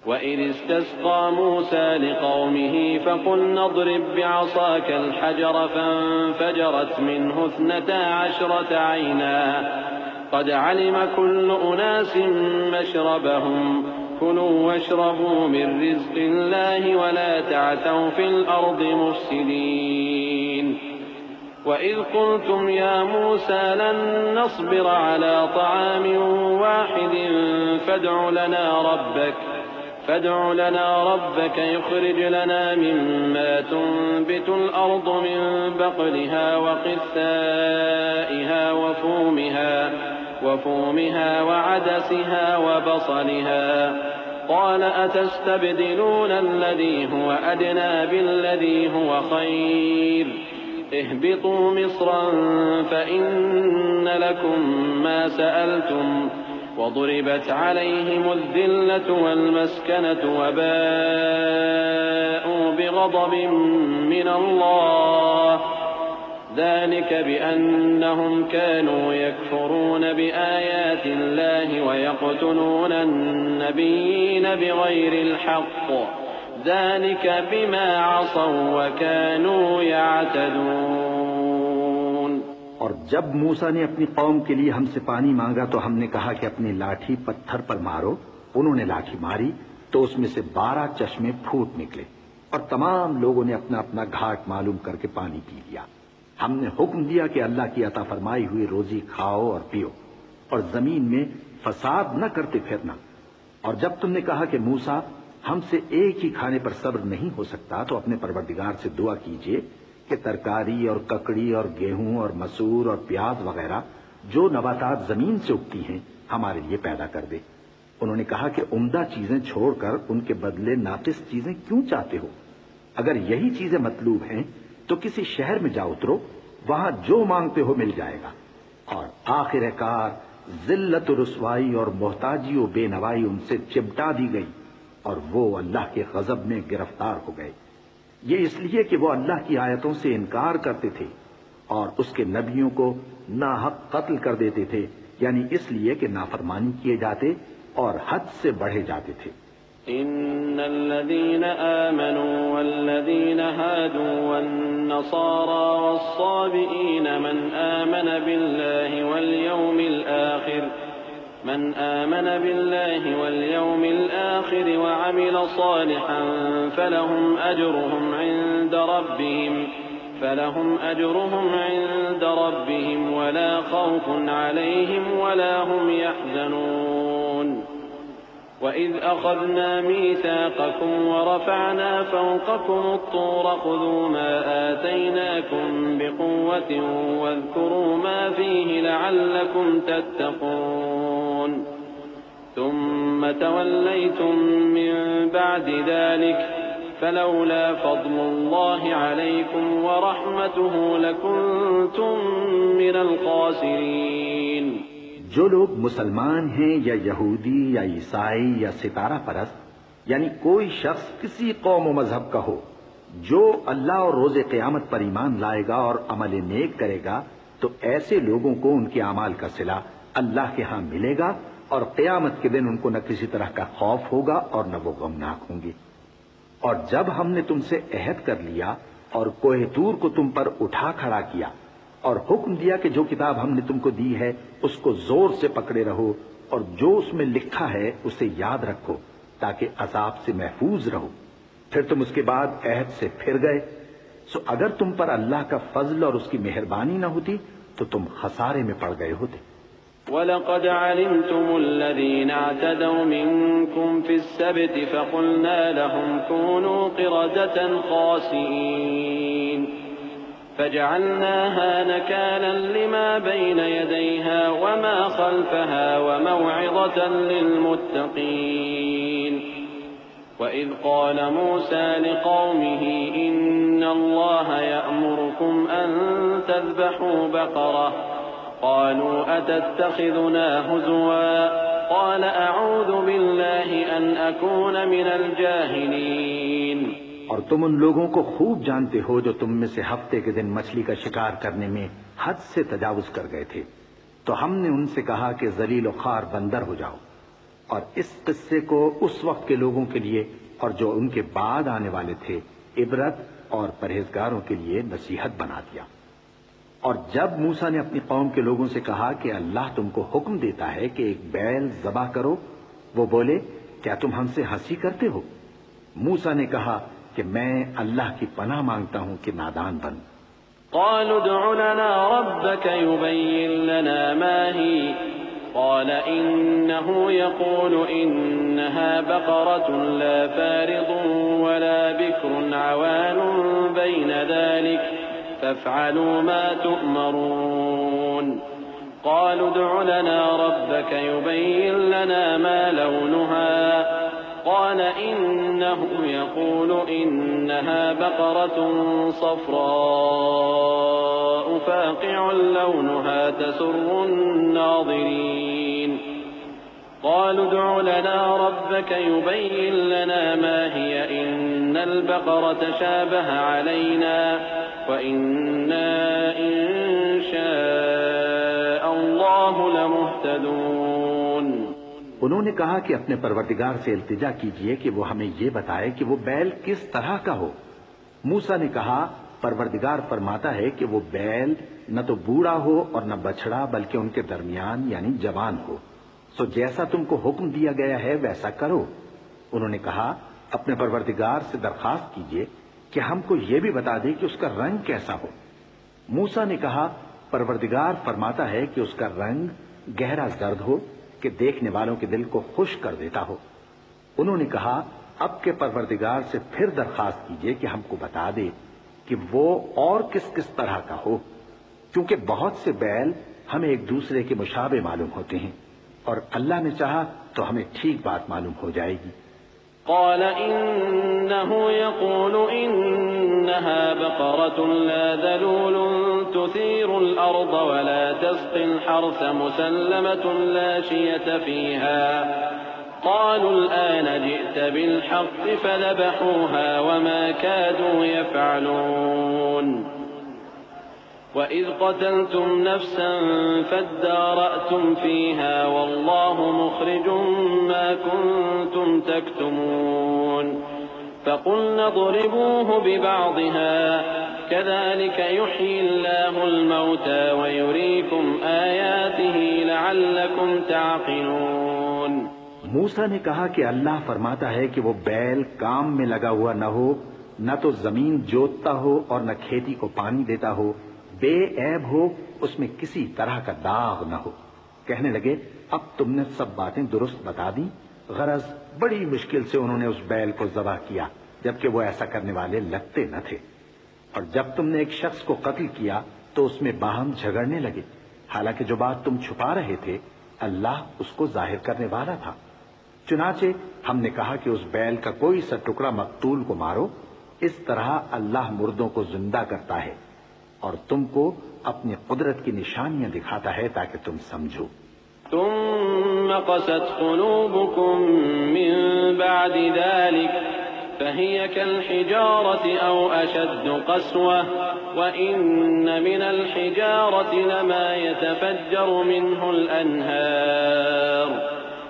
وَإِذِ اسْتَسْقَىٰ مُوسَىٰ لِقَوْمِهِ فَقُلْنَا اضْرِب بِّعَصَاكَ الْحَجَرَ فَانفَجَرَتْ مِنْهُ 12 عَيْنًا قَدْ عَلِمَ كُلُّ أُنَاسٍ مَّشْرَبَهُمْ كُلُوا وَاشْرَبُوا مِن رِّزْقِ اللَّهِ وَلَا تَعْثَوْا فِي الْأَرْضِ مُفْسِدِينَ وَإِذْ قُلْتُمْ يَا مُوسَىٰ لَن نَّصْبِرَ عَلَىٰ طَعَامٍ وَاحِدٍ فادع لنا ربك يخرج لنا مما تنبت الأرض من بقلها وقثائها وفومها وعدسها وبصلها قال أتستبدلون الذي هو أدنى بالذي هو خير اهبطوا مصرا فإن لكم ما سألتم وضربت عليهم الذلة والمسكنة وباءوا بغضب من الله ذلك بأنهم كانوا يكفرون بآيات الله ويقتلون النبيين بغير الحق ذلك بما عصوا وكانوا يعتدون۔ اور جب موسیٰ نے اپنی قوم کے لیے ہم سے پانی مانگا تو ہم نے کہا کہ اپنی لاٹھی پتھر پر مارو۔ انہوں نے لاٹھی ماری تو اس میں سے 12 چشمے پھوٹ نکلے اور تمام لوگوں نے اپنا اپنا گھاٹ معلوم کر کے پانی پی لیا۔ ہم نے حکم دیا کہ اللہ کی عطا فرمائی ہوئی روزی کھاؤ اور پیو اور زمین میں فساد نہ کرتے پھرنا۔ اور جب تم نے کہا کہ موسیٰ ہم سے ایک ہی کھانے پر صبر نہیں ہو سکتا تو اپنے پروردگار سے دعا کیجئے کہ ترکاری اور ککڑی اور گیہوں اور مسور اور پیاز وغیرہ جو نباتات زمین سے اگتی ہیں ہمارے لیے پیدا کر دے۔ انہوں نے کہا کہ عمدہ چیزیں چھوڑ کر ان کے بدلے ناقص چیزیں کیوں چاہتے ہو؟ اگر یہی چیزیں مطلوب ہیں تو کسی شہر میں جا اترو، وہاں جو مانگتے ہو مل جائے گا۔ اور آخر کار ذلت و رسوائی اور محتاجی و بے نوائی ان سے چمٹا دی گئی اور وہ اللہ کے غضب میں گرفتار ہو گئے۔ یہ اس لیے کہ وہ اللہ کی آیتوں سے انکار کرتے تھے اور اس کے نبیوں کو ناحق قتل کر دیتے تھے، یعنی اس لیے کہ نافرمانی کیے جاتے اور حد سے بڑھے جاتے تھے۔ ان الذين آمنوا والذين هادوا والنصارى والصابئين من آمن بالله واليوم الآخر وعمل صالحا فلهم أجرهم عند ربهم ولا خوف عليهم ولا هم يحزنون وَإِذْ أَخَذْنَا مِيثَاقَكُمْ وَرَفَعْنَا فَوْقَكُمُ الطُّورَ خُذُوا مَا آتَيْنَاكُمْ بِقُوَّةٍ وَاذْكُرُوا مَا فِيهِ لَعَلَّكُمْ تَتَّقُونَ ثُمَّ تَوَلَّيْتُمْ مِنْ بَعْدِ ذَلِكَ فَلَوْلَا فَضْلُ اللَّهِ عَلَيْكُمْ وَرَحْمَتُهُ لَكُنْتُمْ مِنَ الْخَاسِرِينَ۔ جو لوگ مسلمان ہیں یا یہودی یا عیسائی یا ستارہ پرست، یعنی کوئی شخص کسی قوم و مذہب کا ہو، جو اللہ اور روز قیامت پر ایمان لائے گا اور عمل نیک کرے گا تو ایسے لوگوں کو ان کے اعمال کا صلہ اللہ کے ہاں ملے گا اور قیامت کے دن ان کو نہ کسی طرح کا خوف ہوگا اور نہ وہ غمناک ہوں گے۔ اور جب ہم نے تم سے عہد کر لیا اور کوہ طور کو تم پر اٹھا کھڑا کیا اور حکم دیا کہ جو کتاب ہم نے تم کو دی ہے اس کو زور سے پکڑے رہو اور جو اس میں لکھا ہے اسے یاد رکھو تاکہ عذاب سے محفوظ رہو، پھر تم اس کے بعد عہد سے پھر گئے، سو اگر تم پر اللہ کا فضل اور اس کی مہربانی نہ ہوتی تو تم خسارے میں پڑ گئے ہوتے۔ وَلَقَدْ عَلِمْتُمُ الَّذِينَ اعْتَدَوْا مِنكُمْ فِي السَّبْتِ فَقُلْنَا لَهُمْ كُونُوا قِرَدَةً خَاسِئِينَ فَجَعَلْنَاهَا نَكَالًا لِمَا بَيْنَ يَدَيْهَا وَمَا خَلْفَهَا وَمَوْعِظَةً لِلْمُتَّقِينَ وَإِذْ قَالَ مُوسَى لِقَوْمِهِ إِنَّ اللَّهَ يَأْمُرُكُمْ أَن تَذْبَحُوا بَقَرَةً قالوا أتتخذنا هزوا قال أعوذ بالله أن أكون من الجاهلين۔ اور تم ان لوگوں کو خوب جانتے ہو جو تم میں سے ہفتے کے دن مچھلی کا شکار کرنے میں حد سے تجاوز کر گئے تھے، تو ہم نے ان سے کہا کہ ذلیل و خوار بندر ہو جاؤ، اور اس قصے کو اس وقت کے لوگوں کے لیے اور جو ان کے بعد آنے والے تھے عبرت اور پرہیزگاروں کے لیے نصیحت بنا دیا۔ اور جب موسیٰ نے اپنی قوم کے لوگوں سے کہا کہ اللہ تم کو حکم دیتا ہے کہ ایک بیل ذبح کرو، وہ بولے کیا تم ہم سے ہنسی کرتے ہو؟ موسیٰ نے کہا کہ میں اللہ کی پناہ مانگتا ہوں کہ نادان بن۔ قالوا ادع لنا ربك يبين لنا ما هي قال إنه يقول إنها بقرة لا فارض ولا بكر عوان بين ذلك فافعلوا ما تؤمرون۔ قالوا ادع لنا ربك يبين لنا ما لونها قال إنه يقول إنها بقرة صفراء فاقع لونها تسر الناظرين۔ قالوا ادع لنا ربك يبين لنا ما هي إن البقرة شابه علينا وإنا إن شاء الله لمهتدون۔ انہوں نے کہا کہ اپنے پروردگار سے التجا کیجئے کہ وہ ہمیں یہ بتائے کہ وہ بیل کس طرح کا ہو۔ موسیٰ نے کہا پروردگار فرماتا ہے کہ وہ بیل نہ تو بوڑھا ہو اور نہ بچڑا بلکہ ان کے درمیان یعنی جوان ہو، سو جیسا تم کو حکم دیا گیا ہے ویسا کرو۔ انہوں نے کہا اپنے پروردگار سے درخواست کیجئے کہ ہم کو یہ بھی بتا دے کہ اس کا رنگ کیسا ہو۔ موسیٰ نے کہا پروردگار فرماتا ہے کہ اس کا رنگ گہرا زرد ہو کہ دیکھنے والوں کے دل کو خوش کر دیتا ہو۔ انہوں نے کہا اب کے پروردگار سے پھر درخواست کیجئے کہ ہم کو بتا دے کہ وہ اور کس کس طرح کا ہو، کیونکہ بہت سے بیل ہمیں ایک دوسرے کے مشابہ معلوم ہوتے ہیں، اور اللہ نے چاہا تو ہمیں ٹھیک بات معلوم ہو جائے گی۔ قال إنه يقول إنها بقرة لا ذلول تثير الأرض ولا تسقي الحرث مسلمة لا شية فيها قالوا الآن جئت بالحق فذبحوها وما كادوا يفعلون۔ وَإِذْ قَتَلْتُمْ نَفْسًا فَادَّارَأْتُمْ فِيهَا وَاللَّهُ مُخْرِجٌ مَا كُنتُمْ تَكْتُمُونَ فَقُلْنَا اضْرِبُوهُ بِبَعْضِهَا كَذَلِكَ يُحْيِي اللَّهُ الْمَوْتَى وَيُرِيكُمْ آيَاتِهِ لَعَلَّكُمْ تَعْقِلُونَ۔ موسیٰ نے کہا کہ اللہ فرماتا ہے کہ وہ بیل کام میں لگا ہوا نہ ہو، نہ تو زمین جوتتا ہو اور نہ کھیتی کو پانی دیتا ہو، بے عیب ہو، اس میں کسی طرح کا داغ نہ ہو۔ کہنے لگے اب تم نے سب باتیں درست بتا دی۔ غرض بڑی مشکل سے انہوں نے اس بیل کو ذبح کیا، جبکہ وہ ایسا کرنے والے لگتے نہ تھے۔ اور جب تم نے ایک شخص کو قتل کیا تو اس میں باہم جھگڑنے لگے، حالانکہ جو بات تم چھپا رہے تھے اللہ اس کو ظاہر کرنے والا تھا۔ چنانچہ ہم نے کہا کہ اس بیل کا کوئی سا ٹکڑا مقتول کو مارو، اس طرح اللہ مردوں کو زندہ کرتا ہے اور تم کو اپنی قدرت کی نشانیاں دکھاتا ہے تاکہ تم سمجھو۔ ثم قست قلوبكم من بعد ذلك فهي كالحجارة أو أشد قسوة وإن من الحجارة لما يتفجر منه الأنهار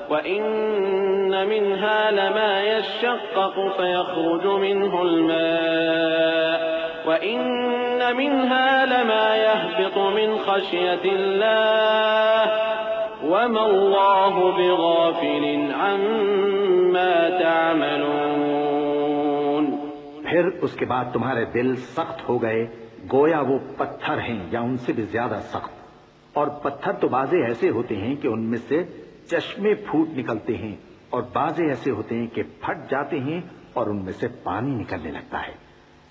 وإن منها لما يشقق فيخرج منه الماء وإن منها لما يهبط من خشية الله وما الله بغافل عما تعملون۔ پھر اس کے بعد تمہارے دل سخت ہو گئے، گویا وہ پتھر ہیں یا ان سے بھی زیادہ سخت، اور پتھر تو بازے ایسے ہوتے ہیں کہ ان میں سے چشمے پھوٹ نکلتے ہیں، اور بازے ایسے ہوتے ہیں کہ پھٹ جاتے ہیں اور ان میں سے پانی نکلنے لگتا ہے،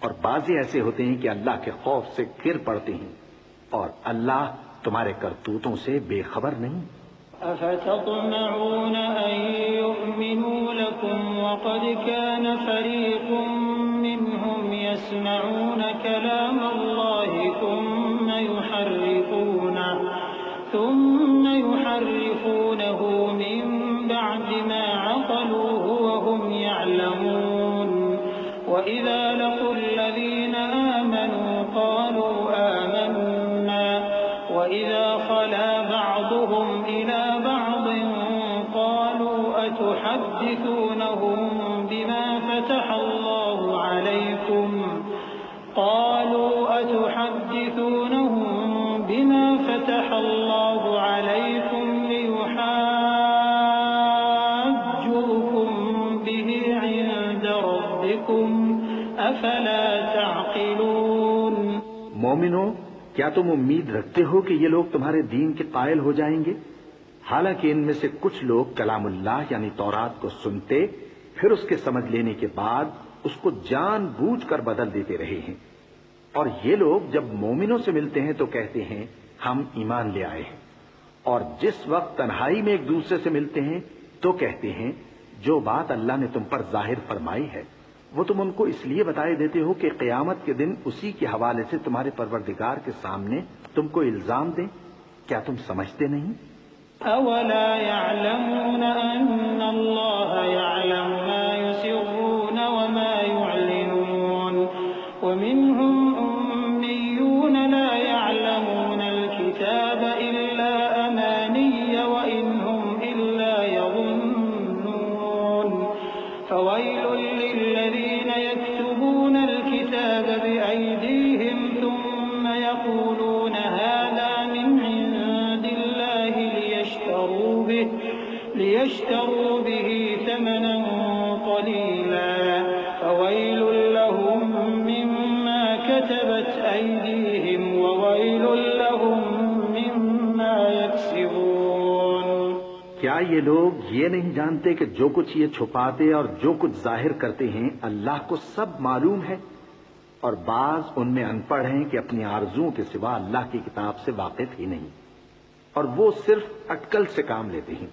اور بازے ایسے ہوتے ہیں کہ اللہ کے خوف سے گر پڑتے ہیں، اور اللہ تمہارے کرتوتوں سے بے خبر نہیں۔ أفتطمعون أن يؤمنوا لكم وقد كان فريق منهم يسمعون كلام الله ثم يحرفونه من بعد ما عقلوه وهم يعلمون وإذا لقوا الذين آمنوا قالوا آمنا وإذا خلا بعضهم إلى بعض قالوا أتحدثونهم بما فتح الله عليكم ليحاجوكم به عند ربكم أفلا تعقلون۔ مومنو، کیا تم امید رکھتے ہو کہ یہ لوگ تمہارے دین کے قائل ہو جائیں گے؟ حالانکہ ان میں سے کچھ لوگ کلام اللہ یعنی تورات کو سنتے، پھر اس کے سمجھ لینے کے بعد اس کو جان بوجھ کر بدل دیتے رہے ہیں، اور یہ لوگ جب مومنوں سے ملتے ہیں تو کہتے ہیں ہم ایمان لے آئے ہیں، اور جس وقت تنہائی میں ایک دوسرے سے ملتے ہیں تو کہتے ہیں جو بات اللہ نے تم پر ظاہر فرمائی ہے وہ تم ان کو اس لیے بتائے دیتے ہو کہ قیامت کے دن اسی کے حوالے سے تمہارے پروردگار کے سامنے تم کو الزام دیں۔ کیا تم سمجھتے نہیں؟ اولا يعلمون ان اللہ يعلم ما يسرون وما يعلنون ومنهم أميون لا يعلمون الكتاب إلا أماني وإن هم إلا يظنون فويل للذين يكتبون الكتاب بأيديهم ثم يقولون هذا من عند الله ليشتروا به ثمنا قليلا فويل لهم مما كتبت أيديهم وويل لهم مما يكسبون۔ کیا یہ لوگ یہ نہیں جانتے کہ جو کچھ یہ چھپاتے اور جو کچھ ظاہر کرتے ہیں اللہ کو سب معلوم ہے؟ اور بعض ان میں ان پڑھ ہیں کہ اپنی آرزوؤں کے سوا اللہ کی کتاب سے واقف ہی نہیں، اور وہ صرف اٹکل سے کام لیتے ہیں۔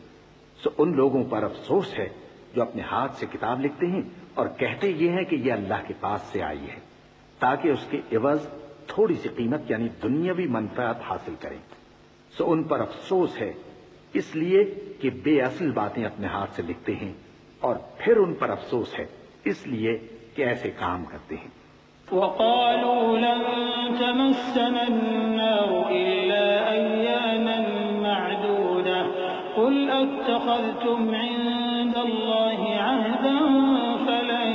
سو ان لوگوں پر افسوس ہے جو اپنے ہاتھ سے کتاب لکھتے ہیں اور کہتے یہ ہیں کہ یہ اللہ کے پاس سے آئی ہے تاکہ اس کے عوض تھوڑی سی قیمت یعنی دنیاوی منفعت حاصل کریں۔ سو ان پر افسوس ہے اس لیے کہ بے اصل باتیں اپنے ہاتھ سے لکھتے ہیں، اور پھر ان پر افسوس ہے اس لیے کہ ایسے کام کرتے ہیں۔ وقالوا لن تمسنا النار إلا أياما معدودة قل أتخذتم عند الله عهدا فلن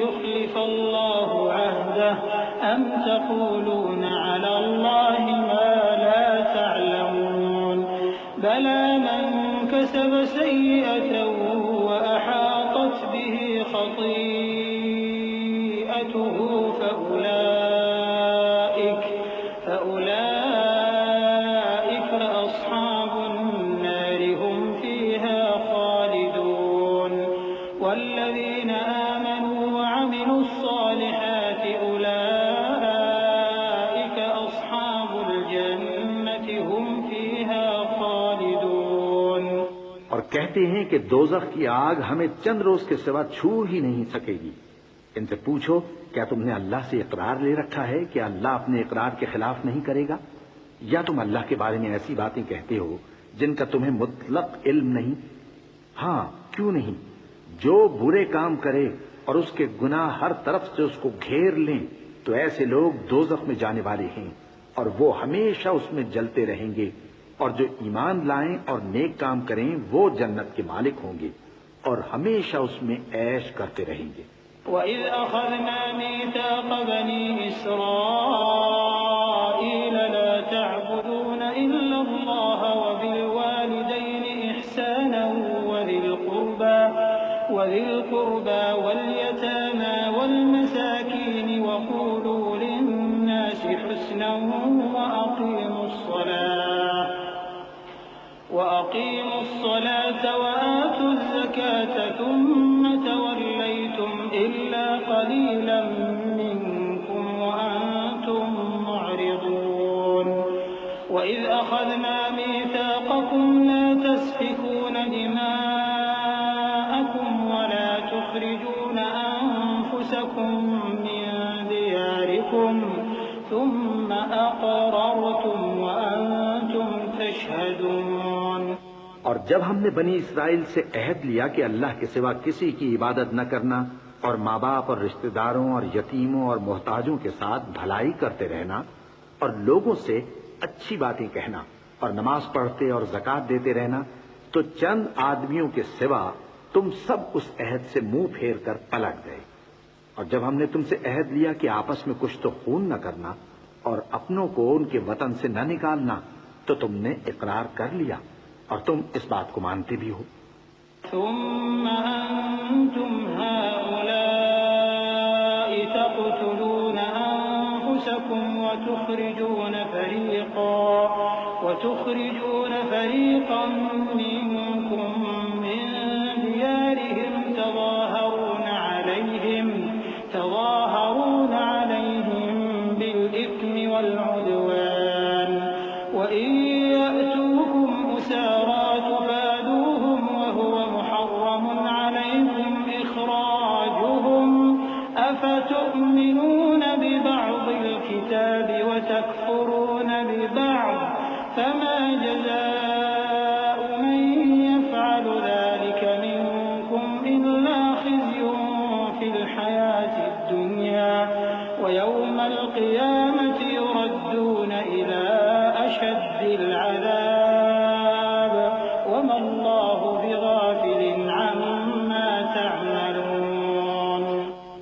يخلف الله عهده أم تقولون على الله ما لا تعلمون بلى من كسب سيئة وأحاطت به خطيئته فأولئك أصحاب النار هم فيها خالدون والذين آمنوا وعملوا الصالحات أولئك أصحاب الجنة هم فيها خالدون۔ اور کہتے ہیں کہ دوزخ کی آگ ہمیں چند روز کے سوا چھو ہی نہیں سکے گی۔ ان سے پوچھو کیا تم نے اللہ سے اقرار لے رکھا ہے کہ اللہ اپنے اقرار کے خلاف نہیں کرے گا، یا تم اللہ کے بارے میں ایسی باتیں کہتے ہو جن کا تمہیں مطلق علم نہیں؟ ہاں کیوں نہیں، جو برے کام کرے اور اس کے گناہ ہر طرف سے اس کو گھیر لیں تو ایسے لوگ دوزخ میں جانے والے ہیں اور وہ ہمیشہ اس میں جلتے رہیں گے، اور جو ایمان لائیں اور نیک کام کریں وہ جنت کے مالک ہوں گے اور ہمیشہ اس میں عیش کرتے رہیں گے۔ وَإِذْ أَخَذْنَا مِيثَاقَ بَنِي إِسْرَائِيلَ لَا تَعْبُدُونَ إِلَّا اللَّهَ وَبِالْوَالِدَيْنِ إِحْسَانًا وَذِي الْقُرْبَى وَالْيَتَامَى وَالْمَسَاكِينِ وَقُولُوا لِلنَّاسِ حُسْنًا وَأَقِيمُوا الصَّلَاةَ وَأَقِيمُوا الصَّلَاةَ وَآتُوا الزَّكَاةَ ثُمَّ تَوَلَّيْتُمْ إِلَّا قَلِيلًا مِّنكُمْ وَأَنتُم مُّعْرِضُونَ وَإِذْ أَخَذْنَا مِيثَاقَكُمْ لَا تَسْفِكُونَ دِمَاءَكُمْ وَلَا تُخْرِجُونَ أَنفُسَكُم مِّن دِيَارِكُمْ ثُمَّ أَقْرَرْتُمْ وَأَنتُمْ تَشْهَدُونَ اور جب ہم نے بنی اسرائیل سے عہد لیا کہ اللہ کے سوا کسی کی عبادت نہ کرنا اور ماں باپ اور رشتہ داروں اور یتیموں اور محتاجوں کے ساتھ بھلائی کرتے رہنا اور لوگوں سے اچھی باتیں کہنا اور نماز پڑھتے اور زکوٰۃ دیتے رہنا، تو چند آدمیوں کے سوا تم سب اس عہد سے منہ پھیر کر پلٹ گئے۔ اور جب ہم نے تم سے عہد لیا کہ آپس میں کچھ تو خون نہ کرنا اور اپنوں کو ان کے وطن سے نہ نکالنا، تو تم نے اقرار کر لیا اور تم اس بات کو مانتے بھی ہو۔ ثم أنتم هؤلاء تقتلون أنفسكم وتخرجون فريقا منكم من ديارهم تظاهرون عليهم بالإثم والعدوان وإن يأتوكم أسارى تفادوهم وهو محرم عليكم إخراجهم أفتؤمنون ببعض الكتاب وتكفرون ببعض فما جزاء من يفعل ذلك منكم إلا خزي في الحياة الدنيا ويوم القيامة يردون إلى أشد العذاب وما الله بغافل عما تعملون۔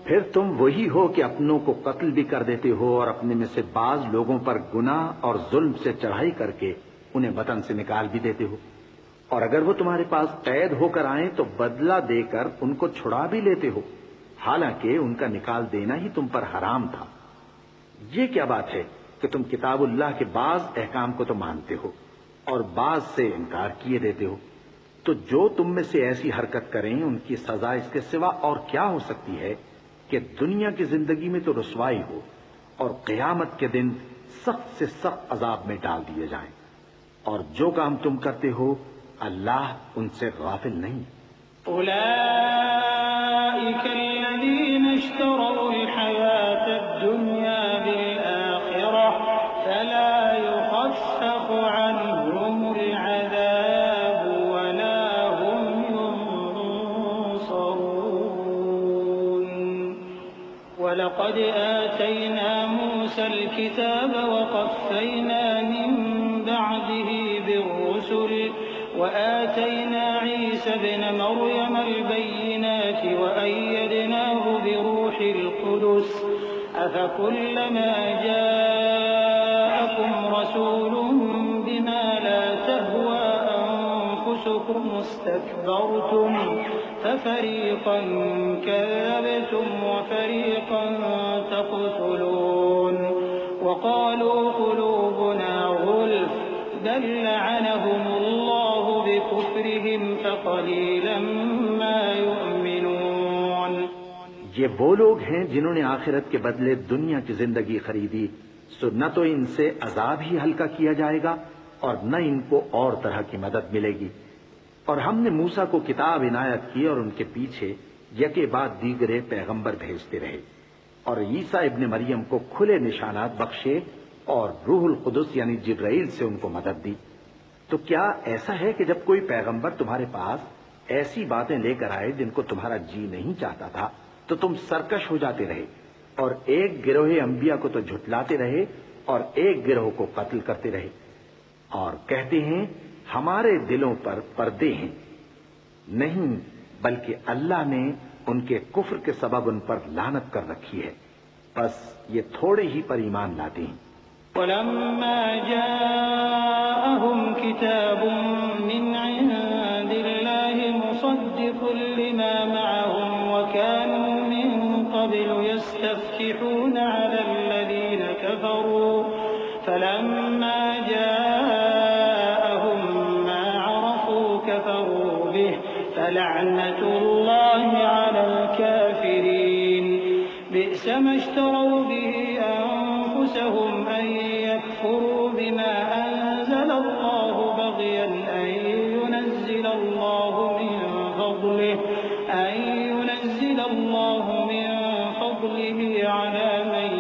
پھر تم وہی ہو کہ اپنوں کو قتل بھی کر دیتے ہو اور اپنے میں سے بعض لوگوں پر گناہ اور ظلم سے چڑھائی کر کے انہیں وطن سے نکال بھی دیتے ہو، اور اگر وہ تمہارے پاس قید ہو کر آئیں تو بدلہ دے کر ان کو چھڑا بھی لیتے ہو، حالانکہ ان کا نکال دینا ہی تم پر حرام تھا۔ یہ کیا بات ہے کہ تم کتاب اللہ کے بعض احکام کو تو مانتے ہو اور بعض سے انکار کیے دیتے ہو؟ تو جو تم میں سے ایسی حرکت کریں ان کی سزا اس کے سوا اور کیا ہو سکتی ہے کہ دنیا کی زندگی میں تو رسوائی ہو اور قیامت کے دن سخت سے سخت عذاب میں ڈال دیے جائیں، اور جو کام تم کرتے ہو اللہ ان سے غافل نہیں۔ أولئك الذين اشتروا الحياة الدنيا بالآخرة فلا يخفف عنهم العذاب ولا هم ينصرون ولقد آتينا موسى الكتاب وقفينا من بعده بالرسل وآتينا عيسى ابن مريم البينات وأيدناه بروح القدس أفكلما جاءكم رسول بما لا تهوى أنفسكم استكبرتم ففريقا كذبتم وفريقا تقتلون وقالوا قلوبنا غلف بل لعنهم الله بكفرهم فقليلا ما يؤمنون۔ یہ وہ لوگ ہیں جنہوں نے آخرت کے بدلے دنیا کی زندگی خریدی، سو نہ تو ان سے عذاب ہی ہلکا کیا جائے گا اور نہ ان کو اور طرح کی مدد ملے گی۔ اور ہم نے موسیٰ کو کتاب عنایت کی اور ان کے پیچھے یکے بعد دیگرے پیغمبر بھیجتے رہے، اور عیسیٰ ابن مریم کو کھلے نشانات بخشے اور روح القدس یعنی جبرائیل سے ان کو مدد دی۔ تو کیا ایسا ہے کہ جب کوئی پیغمبر تمہارے پاس ایسی باتیں لے کر آئے جن کو تمہارا جی نہیں چاہتا تھا تو تم سرکش ہو جاتے رہے، اور ایک گروہ انبیاء کو تو جھٹلاتے رہے اور ایک گروہ کو قتل کرتے رہے، اور کہتے ہیں ہمارے دلوں پر پردے ہیں؟ نہیں، بلکہ اللہ نے ان کے کفر کے سبب ان پر لعنت کر رکھی ہے، بس یہ تھوڑے ہی پر ایمان لاتے ہیں۔ ولما جاءهم كتاب من عند الله مصدق لما معهم وكانوا من قبل يستفتحون على الذين كفروا فلما جاءهم ما وَلَعْنَةُ اللَّهِ عَلَى الْكَافِرِينَ بئس ما اشتروا به أنفسهم أن يكفروا بما أنزل الله بغيا أن ينزل الله من فضله على من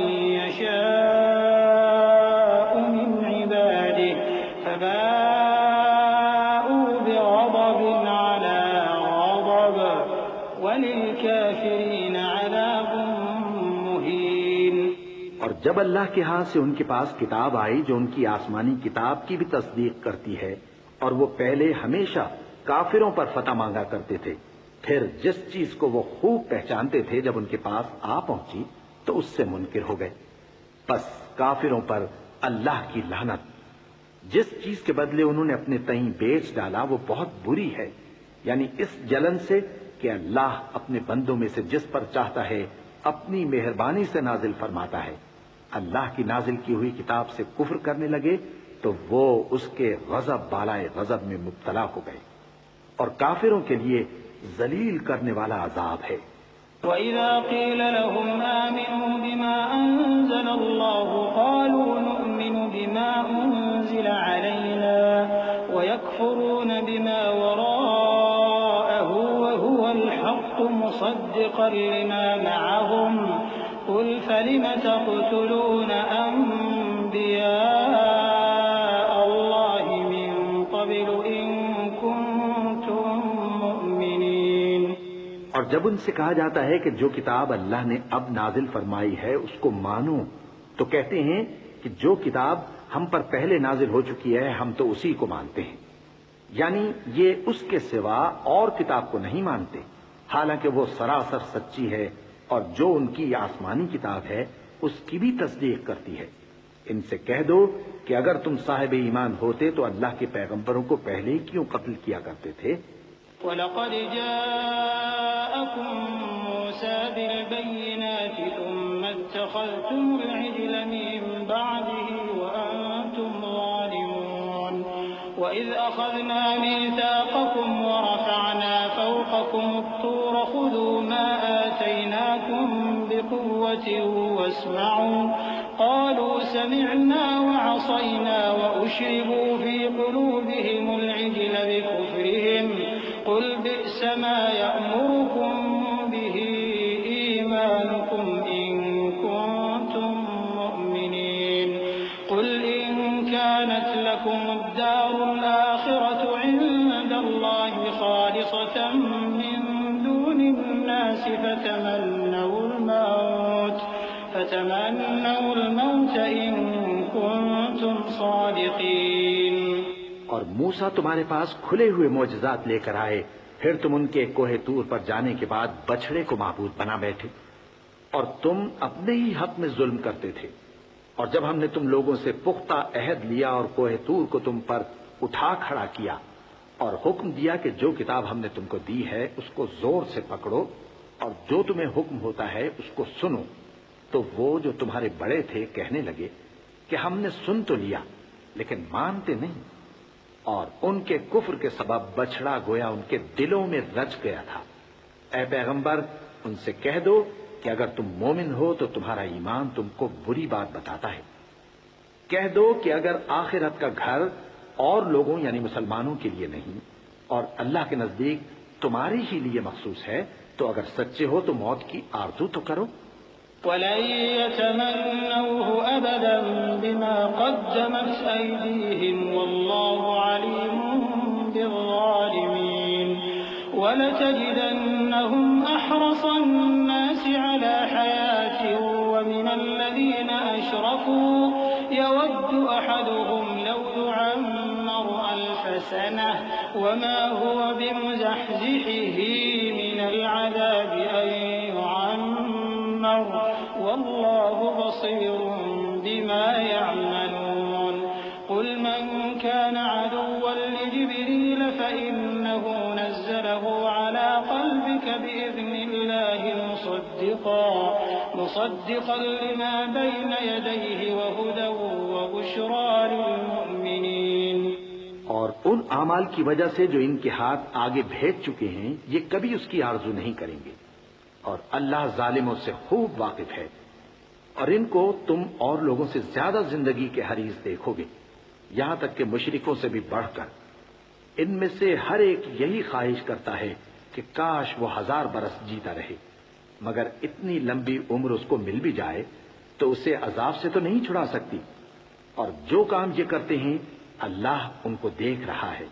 يشاء من عباده فباءوا بغضب على غضب وللكافرين عذاب مهين۔ اور جب اللہ کے ہاں سے ان کے پاس کتاب آئی جو ان کی آسمانی کتاب کی بھی تصدیق کرتی ہے، اور وہ پہلے ہمیشہ کافروں پر فتح مانگا کرتے تھے، پھر جس چیز کو وہ خوب پہچانتے تھے جب ان کے پاس آ پہنچی تو اس سے منکر ہو گئے۔ بس کافروں پر اللہ کی لعنت۔ جس چیز کے بدلے انہوں نے اپنے تئیں بیچ ڈالا وہ بہت بری ہے، یعنی اس جلن سے کہ اللہ اپنے بندوں میں سے جس پر چاہتا ہے اپنی مہربانی سے نازل فرماتا ہے۔ اللہ کی نازل کی ہوئی کتاب سے کفر کرنے لگے تو وہ اس کے غضب بالائے غضب میں مبتلا ہو گئے، اور کافروں کے لیے ذلیل کرنے والا عذاب ہے۔ وَإِذَا قِيلَ لَهُمْ آمِنُوا بِمَا أَنزَلَ اللَّهُ قَالُوا نُؤْمِنُ بِمَا أُنزِلَ عَلَيْنَا وَيَكْفُرُونَ بِمَا وَرَاءَهُ وَهُوَ الْحَقُّ مُصَدِّقًا لِمَا مَعَهُمْ قُلْ فَلِمَ تَقْتُلُونَ أَنبِيَاءَ اللَّهِ مِن قَبْلُ إِن كُنتُم مُّؤْمِنِينَ۔ اور جب ان سے کہا جاتا ہے کہ جو کتاب اللہ نے اب نازل فرمائی ہے اس کو مانو، تو کہتے ہیں کہ جو کتاب ہم پر پہلے نازل ہو چکی ہے ہم تو اسی کو مانتے ہیں، یعنی یہ اس کے سوا اور کتاب کو نہیں مانتے، حالانکہ وہ سراسر سچی ہے اور جو ان کی آسمانی کتاب ہے اس کی بھی تصدیق کرتی ہے۔ ان سے کہہ دو کہ اگر تم صاحب ایمان ہوتے تو اللہ کے پیغمبروں کو پہلے ہی کیوں قتل کیا کرتے تھے؟ وَلَقَدْ جَاءَكُم مُّوسَىٰ بِالْبَيِّنَاتِ ثُمَّ اتَّخَذْتُمُ الْعِجْلَ مِن بَعْدِهِ وَأَنتُمْ ظَالِمُونَ وَإِذْ أَخَذْنَا مِيثَاقَكُمْ وَرَفَعْنَا فَوْقَكُمُ الطُّورَ خُذُوا مَا آتَيْنَاكُم بِقُوَّةٍ وَاسْمَعُوا قَالُوا سَمِعْنَا وَعَصَيْنَا وَأُشْرِبُوا فِي قُلُوبِهِمُ الْعِجْلَ بِكُفْرِهِمْ قُلْ بِئْسَ مَا يَأْمُرُكُم بِهِ إِيمَانُكُمْ إِن كُنتُم مُّؤْمِنِينَ قُلْ إِن كَانَتْ لَكُمُ الدَّارُ الْآخِرَةُ عِندَ اللَّهِ خَالِصَةً مِّن دُونِ النَّاسِ فَتَمَنَّوُا الْمَوْتَ إِن كُنتُمْ صَادِقِينَ۔ اور موسیٰ تمہارے پاس کھلے ہوئے معجزات لے کر آئے، پھر تم ان کے کوہ طور پر جانے کے بعد بچڑے کو معبود بنا بیٹھے، اور تم اپنے ہی حق میں ظلم کرتے تھے۔ اور جب ہم نے تم لوگوں سے پختہ عہد لیا اور کوہ طور کو تم پر اٹھا کھڑا کیا اور حکم دیا کہ جو کتاب ہم نے تم کو دی ہے اس کو زور سے پکڑو اور جو تمہیں حکم ہوتا ہے اس کو سنو، تو وہ جو تمہارے بڑے تھے کہنے لگے کہ ہم نے سن تو لیا لیکن مانتے نہیں، اور ان کے کفر کے سبب بچڑا گویا ان کے دلوں میں رچ گیا تھا۔ اے پیغمبر ان سے کہہ دو کہ اگر تم مومن ہو تو تمہارا ایمان تم کو بری بات بتاتا ہے۔ کہہ دو کہ اگر آخرت کا گھر اور لوگوں یعنی مسلمانوں کے لیے نہیں اور اللہ کے نزدیک تمہارے ہی لیے مخصوص ہے تو اگر سچے ہو تو موت کی آرزو تو کرو۔ وَلَن يَتَمَنَّوْهُ أَبَدًا بِمَا قَدَّمَتْ أَيْدِيهِمْ وَاللَّهُ عَلِيمٌ بِالظَّالِمِينَ وَلَتَجِدَنَّهُمْ أَحْرَصَ النَّاسِ عَلَى حَيَاةٍ وَمِنَ الَّذِينَ أَشْرَكُوا يَوَدُّ أَحَدُهُمْ لَوْ يُعَمَّرُ أَلْفَ سَنَةٍ وَمَا هُوَ بِمُزَحْزِحِهِ مِنَ الْعَذَابِ أَن يُعَمَّرَ وَاللَّهُ بَصِيرٌ بِمَا يَعْمَلُونَ قُلْ مَن كَانَ عَدُوًّا لِجِبْرِيلَ فَإِنَّهُ نَزَّلَهُ عَلَى قَلْبِكَ بِإِذْنِ اللَّهِ مُصَدِّقًا لِمَا بَيْنَ يَدَيْهِ وَهُدًى وَبُشْرَىٰ لِلْمُؤْمِنِينَ۔ اور اور ان اعمال کی وجہ سے جو ان کے ہاتھ آگے بھیج چکے ہیں یہ کبھی اس کی آرزو نہیں کریں گے، اور اللہ ظالموں سے خوب واقف ہے۔ اور ان کو تم اور لوگوں سے زیادہ زندگی کے حریص دیکھو گے، یہاں تک کہ مشرکوں سے بھی بڑھ کر۔ ان میں سے ہر ایک یہی خواہش کرتا ہے کہ کاش وہ 1000 برس جیتا رہے، مگر اتنی لمبی عمر اس کو مل بھی جائے تو اسے عذاب سے تو نہیں چھڑا سکتی۔ اور جو کام یہ کرتے ہیں اللہ ان کو دیکھ رہا ہے۔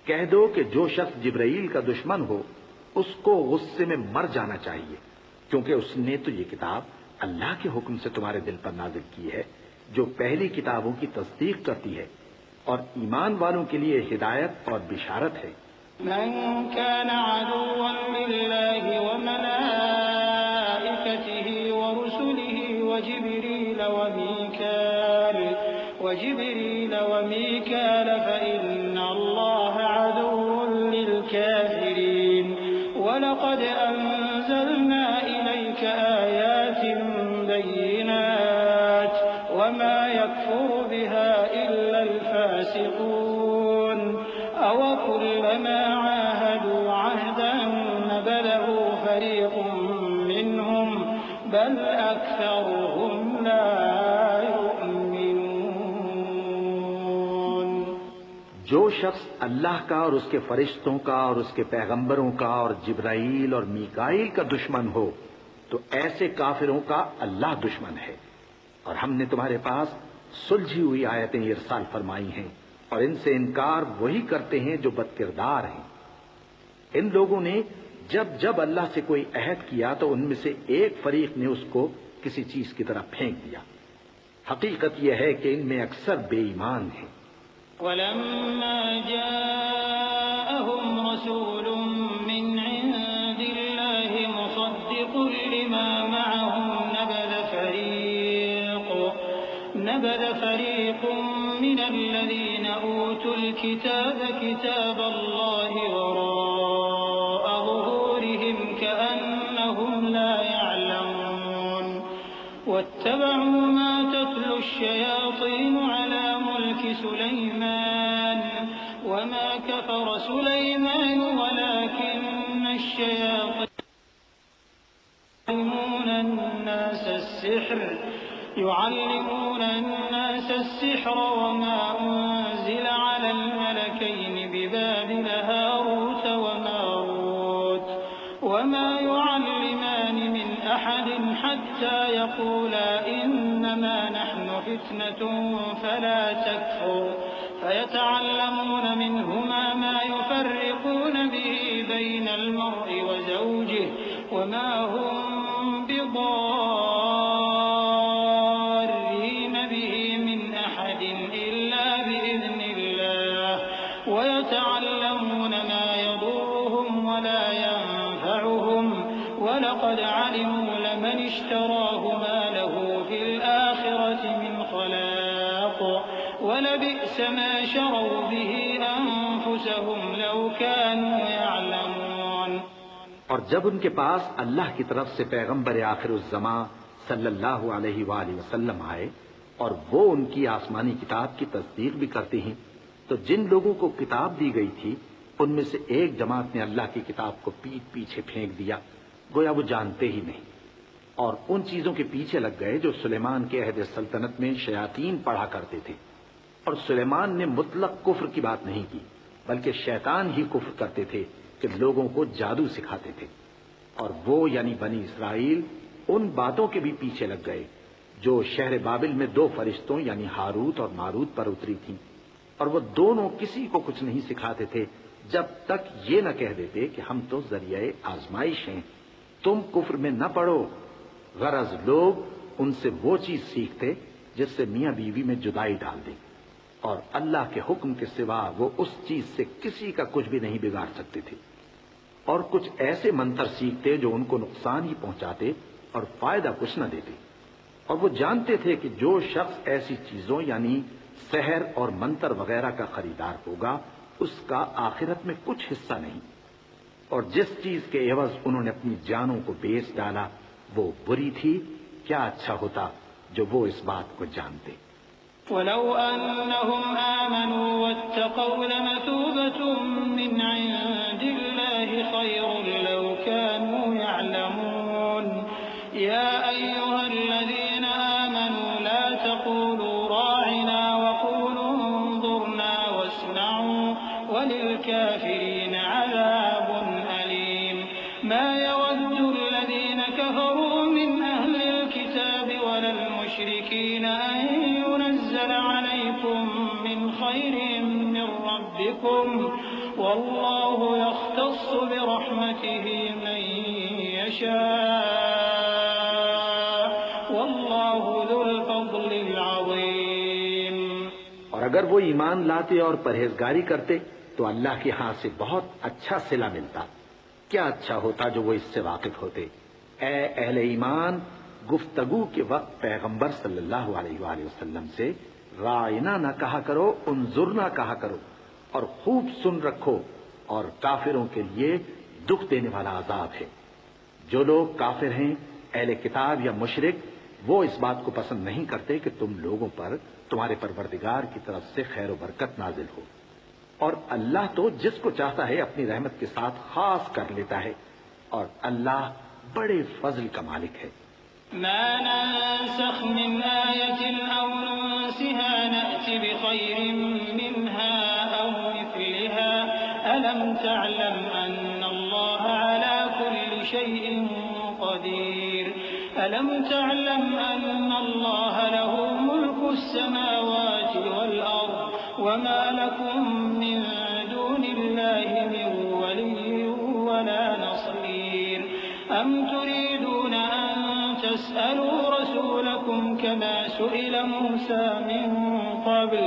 کہہ دو کہ جو شخص جبرائیل کا دشمن ہو اس کو غصے میں مر جانا چاہیے، کیونکہ اس نے تو یہ کتاب اللہ کے حکم سے تمہارے دل پر نازل کی ہے، جو پہلی کتابوں کی تصدیق کرتی ہے اور ایمان والوں کے لیے ہدایت اور بشارت ہے۔ من كان عدوا لله وملائكته ورسله وجبريل وميكال فإن الله عدو للكافرين ولقد أنزلنا إليك آيات بينات وما يكفر بها إلا الفاسقون أوكلما عاهدوا عهدا نبذه فريق منهم بل أكثرهم لا يؤمنون۔ جو شخص اللہ کا اور اس کے فرشتوں کا اور اس کے پیغمبروں کا اور جبرائیل اور میکائیل کا دشمن ہو تو ایسے کافروں کا اللہ دشمن ہے۔ اور ہم نے تمہارے پاس سلجھی ہوئی آیتیں ارسال فرمائی ہیں، اور ان سے انکار وہی کرتے ہیں جو بد کردار ہیں۔ ان لوگوں نے جب جب اللہ سے کوئی عہد کیا تو ان میں سے ایک فریق نے اس کو کسی چیز کی طرح پھینک دیا۔ حقیقت یہ ہے کہ ان میں اکثر بے ایمان ہیں۔ وَلَمَّا جَاءَهُمْ رَسُولٌ مِّنْ عِندِ اللَّهِ مُصَدِّقٌ لِّمَا مَعَهُمْ نَبَذَ فَرِيقٌ مِّنَ الَّذِينَ أُوتُوا الْكِتَابَ كِتَابَ اللَّهِ وَرَاءَ ظُهُورِهِمْ كَأَنَّهُمْ لَا يَعْلَمُونَ وَاتَّبَعُوا مَا تَتْلُو الشَّيَاطِينُ عَلَى مُلْكِ سُلَيْمَانَ وَمَا كَفَرَ سُلَيْمَانُ وَلَكِنَّ الشَّيَاطِينَ يعلمون الناس السحر وما أنزل على الملكين ببابل هاروت وماروت وما يعلمان من أحد حتى يقولا إنما نحن فتنة فلا تكفر فيتعلمون منهما ما يفرقون به بين المرء وزوجه وما هم بضارين به من أحد إلا بإذن الله ويتعلمون ما يضرهم ولا ينفعهم ولقد علموا لمن اشتراه ما له في الآخرة من خلاق ولبئس ما شروا به أنفسهم لو كانوا يعلمون۔ اور جب ان کے پاس اللہ کی طرف سے پیغمبر آخر الزماں صلی اللہ علیہ وآلہ وسلم آئے اور وہ ان کی آسمانی کتاب کی تصدیق بھی کرتے ہیں تو جن لوگوں کو کتاب دی گئی تھی ان میں سے ایک جماعت نے اللہ کی کتاب کو پیٹ پیچھے پھینک دیا، گویا وہ جانتے ہی نہیں، اور ان چیزوں کے پیچھے لگ گئے جو سلیمان کے عہد سلطنت میں شیاطین پڑھا کرتے تھے۔ اور سلیمان نے مطلق کفر کی بات نہیں کی بلکہ شیطان ہی کفر کرتے تھے کہ لوگوں کو جادو سکھاتے تھے، اور وہ یعنی بنی اسرائیل ان باتوں کے بھی پیچھے لگ گئے جو شہر بابل میں 2 فرشتوں یعنی ہاروت اور ماروت پر اتری تھیں، اور وہ دونوں کسی کو کچھ نہیں سکھاتے تھے جب تک یہ نہ کہہ دیتے کہ ہم تو ذریعہ آزمائش ہیں، تم کفر میں نہ پڑو۔ غرض لوگ ان سے وہ چیز سیکھتے جس سے میاں بیوی میں جدائی ڈال دے، اور اللہ کے حکم کے سوا وہ اس چیز سے کسی کا کچھ بھی نہیں بگاڑ سکتے تھے، اور کچھ ایسے منتر سیکھتے جو ان کو نقصان ہی پہنچاتے اور فائدہ کچھ نہ دیتے، اور وہ جانتے تھے کہ جو شخص ایسی چیزوں یعنی سحر اور منتر وغیرہ کا خریدار ہوگا اس کا آخرت میں کچھ حصہ نہیں، اور جس چیز کے عوض انہوں نے اپنی جانوں کو بیچ ڈالا وہ بری تھی، کیا اچھا ہوتا جو وہ اس بات کو جانتے۔ ولو أنهم آمنوا واتقوا لمثوبة من عند الله خير لو كانوا يعلمون يا أيها الذين آمنوا لا تقولوا راعنا وقولوا انظرنا واسمعوا وللكافرين عذاب أليم ما يود الذين كفروا من أهل الكتاب ولا المشركين أن ينزل عليكم من خير من ربكم والله يختص برحمته من يشاء والله ذو الفضل العظيم۔ اور اگر وہ ایمان لاتے اور پرہیزگاری کرتے تو اللہ کے ہاں سے بہت اچھا صلہ ملتا۔ کیا اچھا ہوتا جو وہ اس سے واقف ہوتے۔ اے اہل ایمان، گفتگو کے وقت پیغمبر صلی اللہ علیہ وآلہ وسلم سے رائنا نہ کہا کرو، انظرنا کہا کرو، اور خوب سن رکھو، اور کافروں کے لیے دکھ دینے والا عذاب ہے۔ جو لوگ کافر ہیں، اہل کتاب یا مشرک، وہ اس بات کو پسند نہیں کرتے کہ تم لوگوں پر تمہارے پروردگار کی طرف سے خیر و برکت نازل ہو، اور اللہ تو جس کو چاہتا ہے اپنی رحمت کے ساتھ خاص کر لیتا ہے، اور اللہ بڑے فضل کا مالک ہے۔ ما ننسخ من آية أو ننسها نأت بخير منها أو مثلها ألم تعلم أن الله على كل شيء قدير ألم تعلم أن الله له ملك السماوات والأرض وما لكم من دون الله من ولي ولا نصير أم تريدون أن تسألوا رسولكم كما سئل موسى من قبل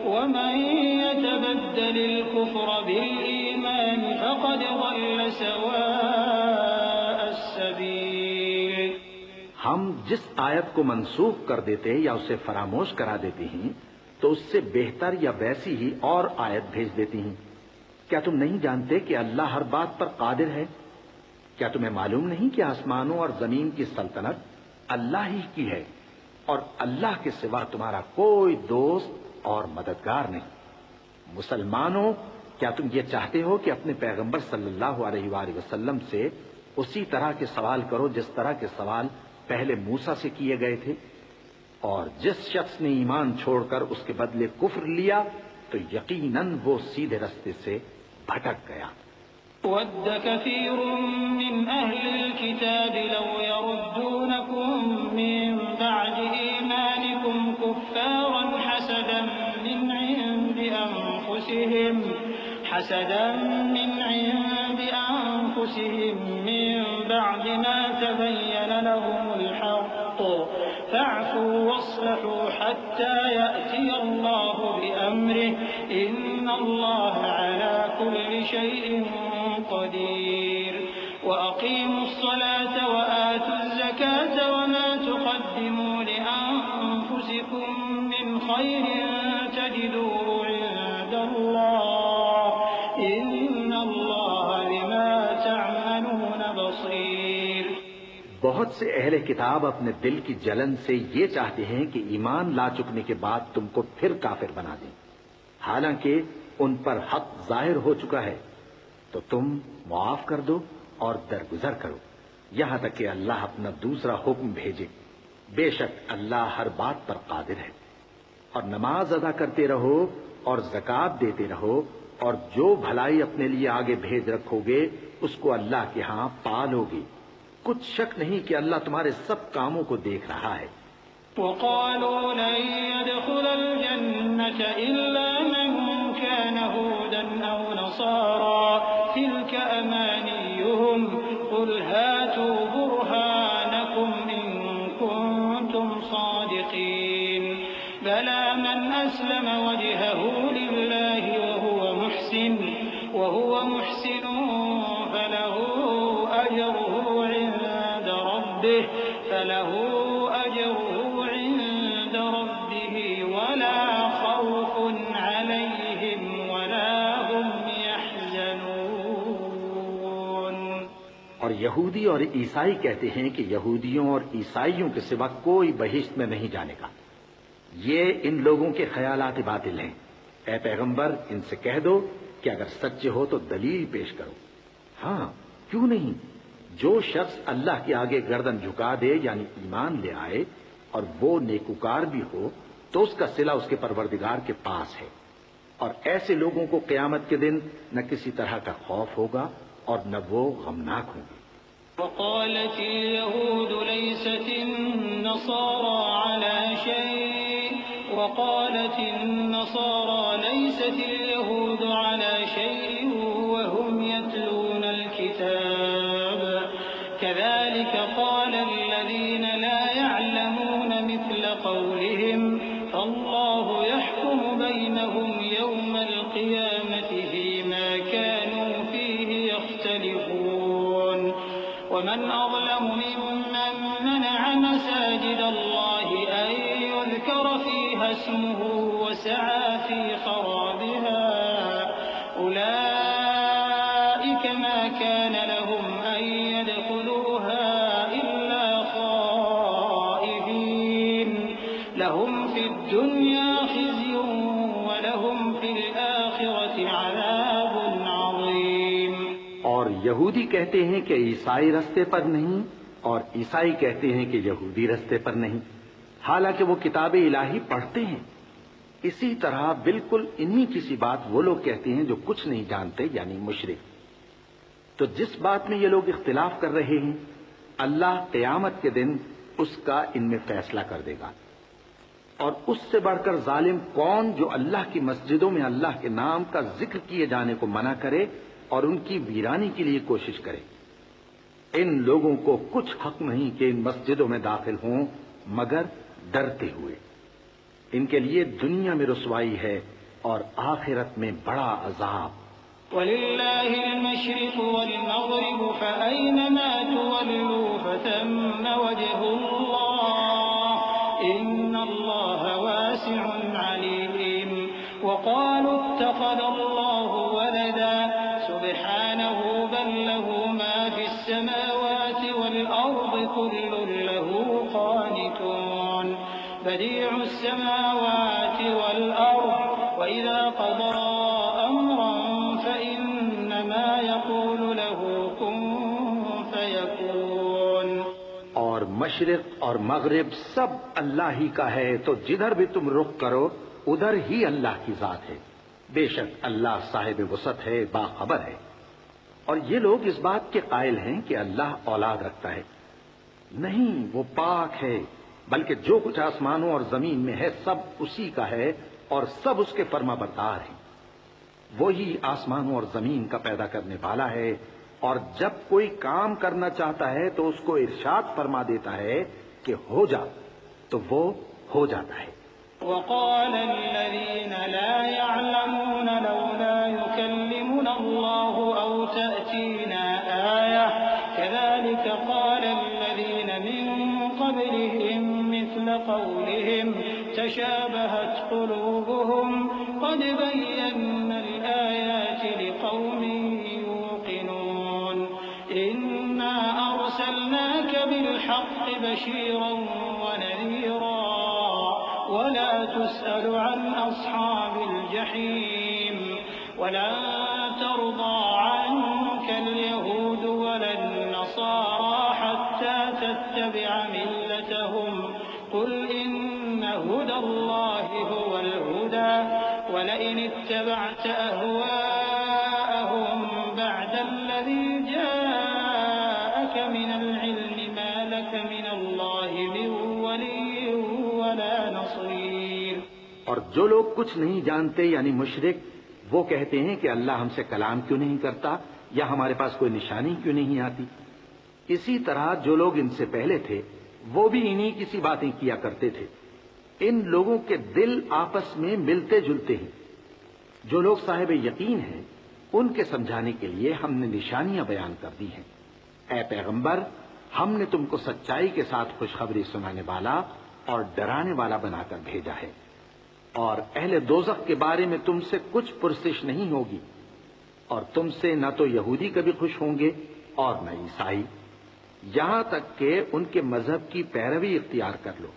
ومن يتبدل الكفر بالإيمان فقد ضل سواء السبيل۔ ہم جس آیت کو منسوخ کر دیتے یا اسے فراموش کرا دیتے ہیں تو اس سے بہتر یا ویسی ہی اور آیت بھیج دیتی ہیں۔ کیا تم نہیں جانتے کہ اللہ ہر بات پر قادر ہے؟ کیا تمہیں معلوم نہیں کہ آسمانوں اور زمین کی سلطنت اللہ ہی کی ہے، اور اللہ کے سوا تمہارا کوئی دوست اور مددگار نہیں؟ مسلمانوں، کیا تم یہ چاہتے ہو کہ اپنے پیغمبر صلی اللہ علیہ وآلہ وسلم سے اسی طرح کے سوال کرو جس طرح کے سوال پہلے موسیٰ سے کیے گئے تھے؟ اور جس شخص نے ایمان چھوڑ کر اس کے بدلے کفر لیا تو یقیناً وہ سیدھے رستے سے بھٹک گیا۔ ود كثير من أهل الكتاب لو يردونكم من بعد إيمانكم كفارا حسدا من عند أنفسهم من بعد ما تبين لهم الحق فاعفوا واصلحوا حتى يأتي الله بأمره إن الله على كل شيء قدير وأقيموا الصلاة وآتوا الزكاة وما تقدموا لأنفسكم من خير تجدوه عند الله إن الله بما تعملون بصير۔ بہت سے اہل کتاب اپنے دل کی جلن سے یہ چاہتے ہیں کہ ایمان لا چکنے کے بعد تم کو پھر کافر بنا دیں، حالانکہ ان پر حق ظاہر ہو چکا ہے۔ تو تم معاف کر دو اور درگزر کرو یہاں تک کہ اللہ اپنا دوسرا حکم بھیجے۔ بے شک اللہ ہر بات پر قادر ہے۔ اور نماز ادا کرتے رہو اور زکوٰۃ دیتے رہو، اور جو بھلائی اپنے لیے آگے بھیج رکھو گے اس کو اللہ کے ہاں پالو گے۔ کچھ شک نہیں کہ اللہ تمہارے سب کاموں کو دیکھ رہا ہے۔ وقالوا لن يدخل الجنة إلا من كان هودا أو نصارى تلك أمانيهم قل هاتوا برهانكم إن كنتم صادقين بلى من أسلم وجهه لله وهو محسن فله أجره عند ربه ولا خوف عليهم ولا هم يحزنون۔ اور یہودی اور عیسائی کہتے ہیں کہ یہودیوں اور عیسائیوں کے سوا کوئی بہشت میں نہیں جانے گا۔ یہ ان لوگوں کے خیالات باطل ہیں. اے پیغمبر ان سے کہہ دو کہ اگر سچے ہو تو دلیل پیش کرو. ہاں کیوں نہیں، جو شخص اللہ کے آگے گردن جھکا دے یعنی ایمان لے آئے اور وہ نیکوکار بھی ہو تو اس کا صلہ اس کے پروردگار کے پاس ہے. اور ایسے لوگوں کو قیامت کے دن نہ کسی طرح کا خوف ہوگا اور نہ وہ غمناک ہوں گے. وقالت اليهود ليست النصارى على شيء وقالت النصارى ليست اليهود على شيء وهم يتلون الكتاب كذلك قال الذين لا يعلمون مثل قولهم فالله يحكم بينهم يوم القيامة فيما كانوا فيه يختلفون ومن أظلم ممن منع مساجد الله أن يذكر فيها اسمه وسعى في خرابها أولئك ما كان لهم أن يدخلوها إلا خائفين لهم في الدنيا خزي ولهم في الآخرة عذاب عظيم. اور یہودی کہتے ہیں کہ عیسائی رستے پر نہیں اور عیسائی کہتے ہیں کہ یہودی رستے پر نہیں، حالانکہ وہ کتاب الہی پڑھتے ہیں. اسی طرح بالکل انہی کسی بات وہ لوگ کہتے ہیں جو کچھ نہیں جانتے یعنی مشرک. تو جس بات میں یہ لوگ اختلاف کر رہے ہیں اللہ قیامت کے دن اس کا ان میں فیصلہ کر دے گا. اور اس سے بڑھ کر ظالم کون جو اللہ کی مسجدوں میں اللہ کے نام کا ذکر کیے جانے کو منع کرے اور ان کی ویرانی کے لیے کوشش کرے. ان لوگوں کو کچھ حق نہیں کہ ان مسجدوں میں داخل ہوں مگر ڈرتے ہوئے. ان کے لیے دنیا میں رسوائی ہے اور آخرت میں بڑا عذاب. وَلِلَّهِ الْمَشْرِقُ وَالْمَغْرِبُ فَأَيْنَمَا تُوَلُّوا فَثَمَّ وَجْهُ اللَّهِ إِنَّ اللَّهَ وَاسِعٌ عَلِيمٌ. وَقَالُوا اتَّخَذَ اللَّهُ وَلَدًا سُبْحَانَهُ بَل لَّهُ مَا فِي السَّمَاوَاتِ وَالْأَرْضِ كُلٌّ لَّهُ قَانِتُونَ. بديع السماوات والأرض وإذا قضى أمرا فإنما يقول له كن فيكون. اور مشرق اور مغرب سب اللہ ہی کا ہے، تو جدھر بھی تم رخ کرو ادھر ہی اللہ کی ذات ہے. بے شک اللہ صاحب وسعت ہے، باخبر ہے. اور یہ لوگ اس بات کے قائل ہیں کہ اللہ اولاد رکھتا ہے. نہیں، وہ پاک ہے، بلکہ جو کچھ آسمانوں اور زمین میں ہے سب اسی کا ہے اور سب اس کے فرما بردار ہیں. وہی آسمانوں اور زمین کا پیدا کرنے والا ہے اور جب کوئی کام کرنا چاہتا ہے تو اس کو ارشاد فرما دیتا ہے کہ ہو جا تو وہ ہو جاتا ہے. وقال الذين لا يعلمون لولا يكلمنا الله أو تأتينا آية كذلك قال الذين من قبلهم مثل قولهم تشابهت قلوبهم قد بينا الآيات لقوم يوقنون. إنا أرسلناك بالحق بشيرا ونذيرا ولا تسأل عن أصحاب الجحيم. ولن ترضى عنك اليهود ولا النصارى حتى تتبع ملتهم قل إن هدى الله هو الهدى ولئن اتبعت أهواءهم بعد الذي جاءك من العلم ما لك من الله من ولي ولا نصير. اور جو لوگ کچھ نہیں جانتے یعنی مشرک وہ کہتے ہیں کہ اللہ ہم سے کلام کیوں نہیں کرتا یا ہمارے پاس کوئی نشانی کیوں نہیں آتی. اسی طرح جو لوگ ان سے پہلے تھے وہ بھی انہی کسی باتیں کیا کرتے تھے. ان لوگوں کے دل آپس میں ملتے جلتے ہیں. جو لوگ صاحب یقین ہیں ان کے سمجھانے کے لیے ہم نے نشانیاں بیان کر دی ہیں. اے پیغمبر ہم نے تم کو سچائی کے ساتھ خوشخبری سنانے والا اور ڈرانے والا بنا کر بھیجا ہے. اور اہل دوزخ کے بارے میں تم سے کچھ پرسش نہیں ہوگی اور تم سے نہ تو یہودی کبھی خوش ہوں گے اور نہ عیسائی، یہاں تک کہ ان کے مذہب کی پیروی اختیار کر لو.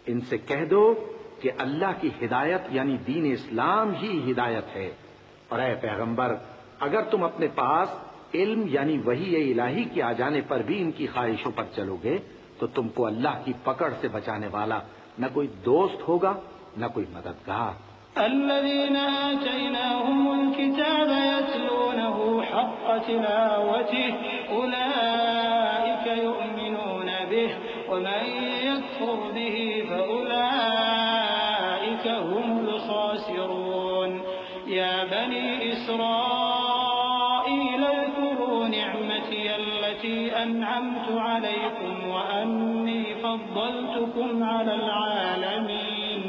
ان سے کہہ دو کہ اللہ کی ہدایت یعنی دین اسلام ہی ہدایت ہے، اور اے پیغمبر اگر تم اپنے پاس علم یعنی وحی الہی کے آ جانے پر بھی ان کی خواہشوں پر چلو گے تو تم کو اللہ کی پکڑ سے بچانے والا نہ کوئی دوست ہوگا نہ کوئی مددگار۔ الذين آتيناهم الكتاب يتلونه حق تلاوته أولئك يؤمنون به ومن يكفر به فأولئك هم الخاسرون يا بني إسرائيل اذكروا نعمتي التي أنعمت عليكم وأني فضلتكم على العالمين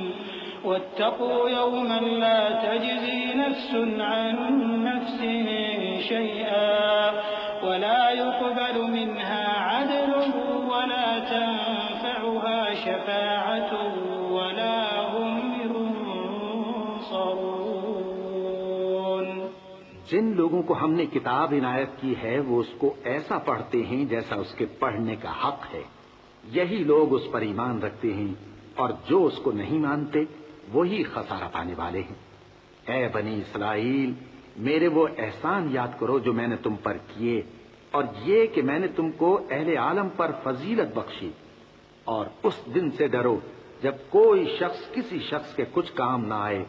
واتقوا يوما لا تجزي نفس عن نفس شيئا ولا يقبل منها عدل ولا تنفعها شفاعة ولا هم ينصرون۔ جن لوگوں کو ہم نے کتاب عنایت کی ہے وہ اس کو ایسا پڑھتے ہیں جیسا اس کے پڑھنے کا حق ہے، یہی لوگ اس پر ایمان رکھتے ہیں، اور جو اس کو نہیں مانتے وہی خسارہ پانے والے ہیں۔ اے بنی اسرائیل، میرے وہ احسان یاد کرو جو میں نے تم پر کیے، اور یہ کہ میں نے تم کو اہل عالم پر فضیلت بخشی، اور اس دن سے ڈرو جب کوئی شخص کسی شخص کے کچھ کام نہ آئے،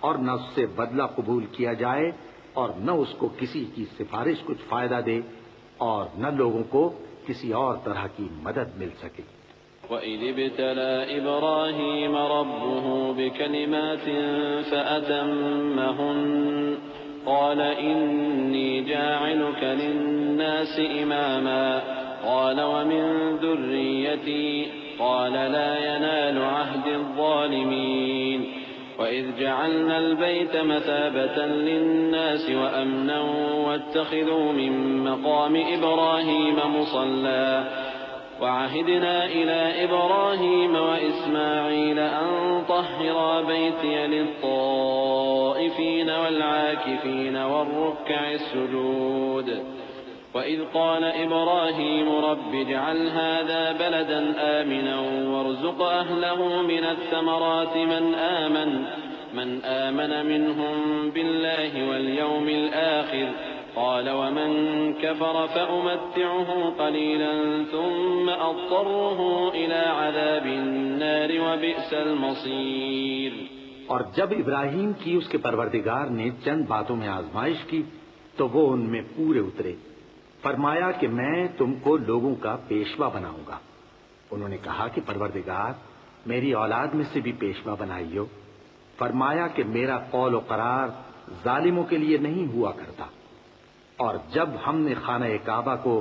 اور نہ اس سے بدلہ قبول کیا جائے، اور نہ اس کو کسی کی سفارش کچھ فائدہ دے، اور نہ لوگوں کو کسی اور طرح کی مدد مل سکے۔ وَإِذِ ابْتَلَى إِبْرَاهِيمَ رَبُّهُ بِكَلِمَاتٍ فَأَتَمَّهُنَّ قَالَ إِنِّي جَاعِلُكَ لِلنَّاسِ إِمَامًا قَالَ وَمِن ذُرِّيَّتِي قَالَ لَا يَنَالُ عَهْدِي الظَّالِمِينَ وَإِذْ جَعَلْنَا الْبَيْتَ مَثَابَةً لِلنَّاسِ وَأَمْنًا وَاتَّخِذُوا مِن مَّقَامِ إِبْرَاهِيمَ مُصَلًّى وعهدنا إلى إبراهيم وإسماعيل أن طهرا بيتي للطائفين والعاكفين والركع السجود وإذ قال إبراهيم رب اجعل هذا بلدا آمنا وارزق أهله من الثمرات من آمن منهم بالله واليوم الآخر قال ومن كفر فأمتعه قليلا ثم أضطره إلى عذاب النار وبئس المصير۔ اور جب ابراہیم کی اس کے پروردگار نے چند باتوں میں آزمائش کی تو وہ ان میں پورے اترے۔ فرمایا کہ میں تم کو لوگوں کا پیشوا بناؤں گا۔ انہوں نے کہا کہ پروردگار میری اولاد میں سے بھی پیشوا بنائیو۔ فرمایا کہ میرا قول و قرار ظالموں کے لیے نہیں ہوا کرتا۔ اور جب ہم نے خانہ کعبہ کو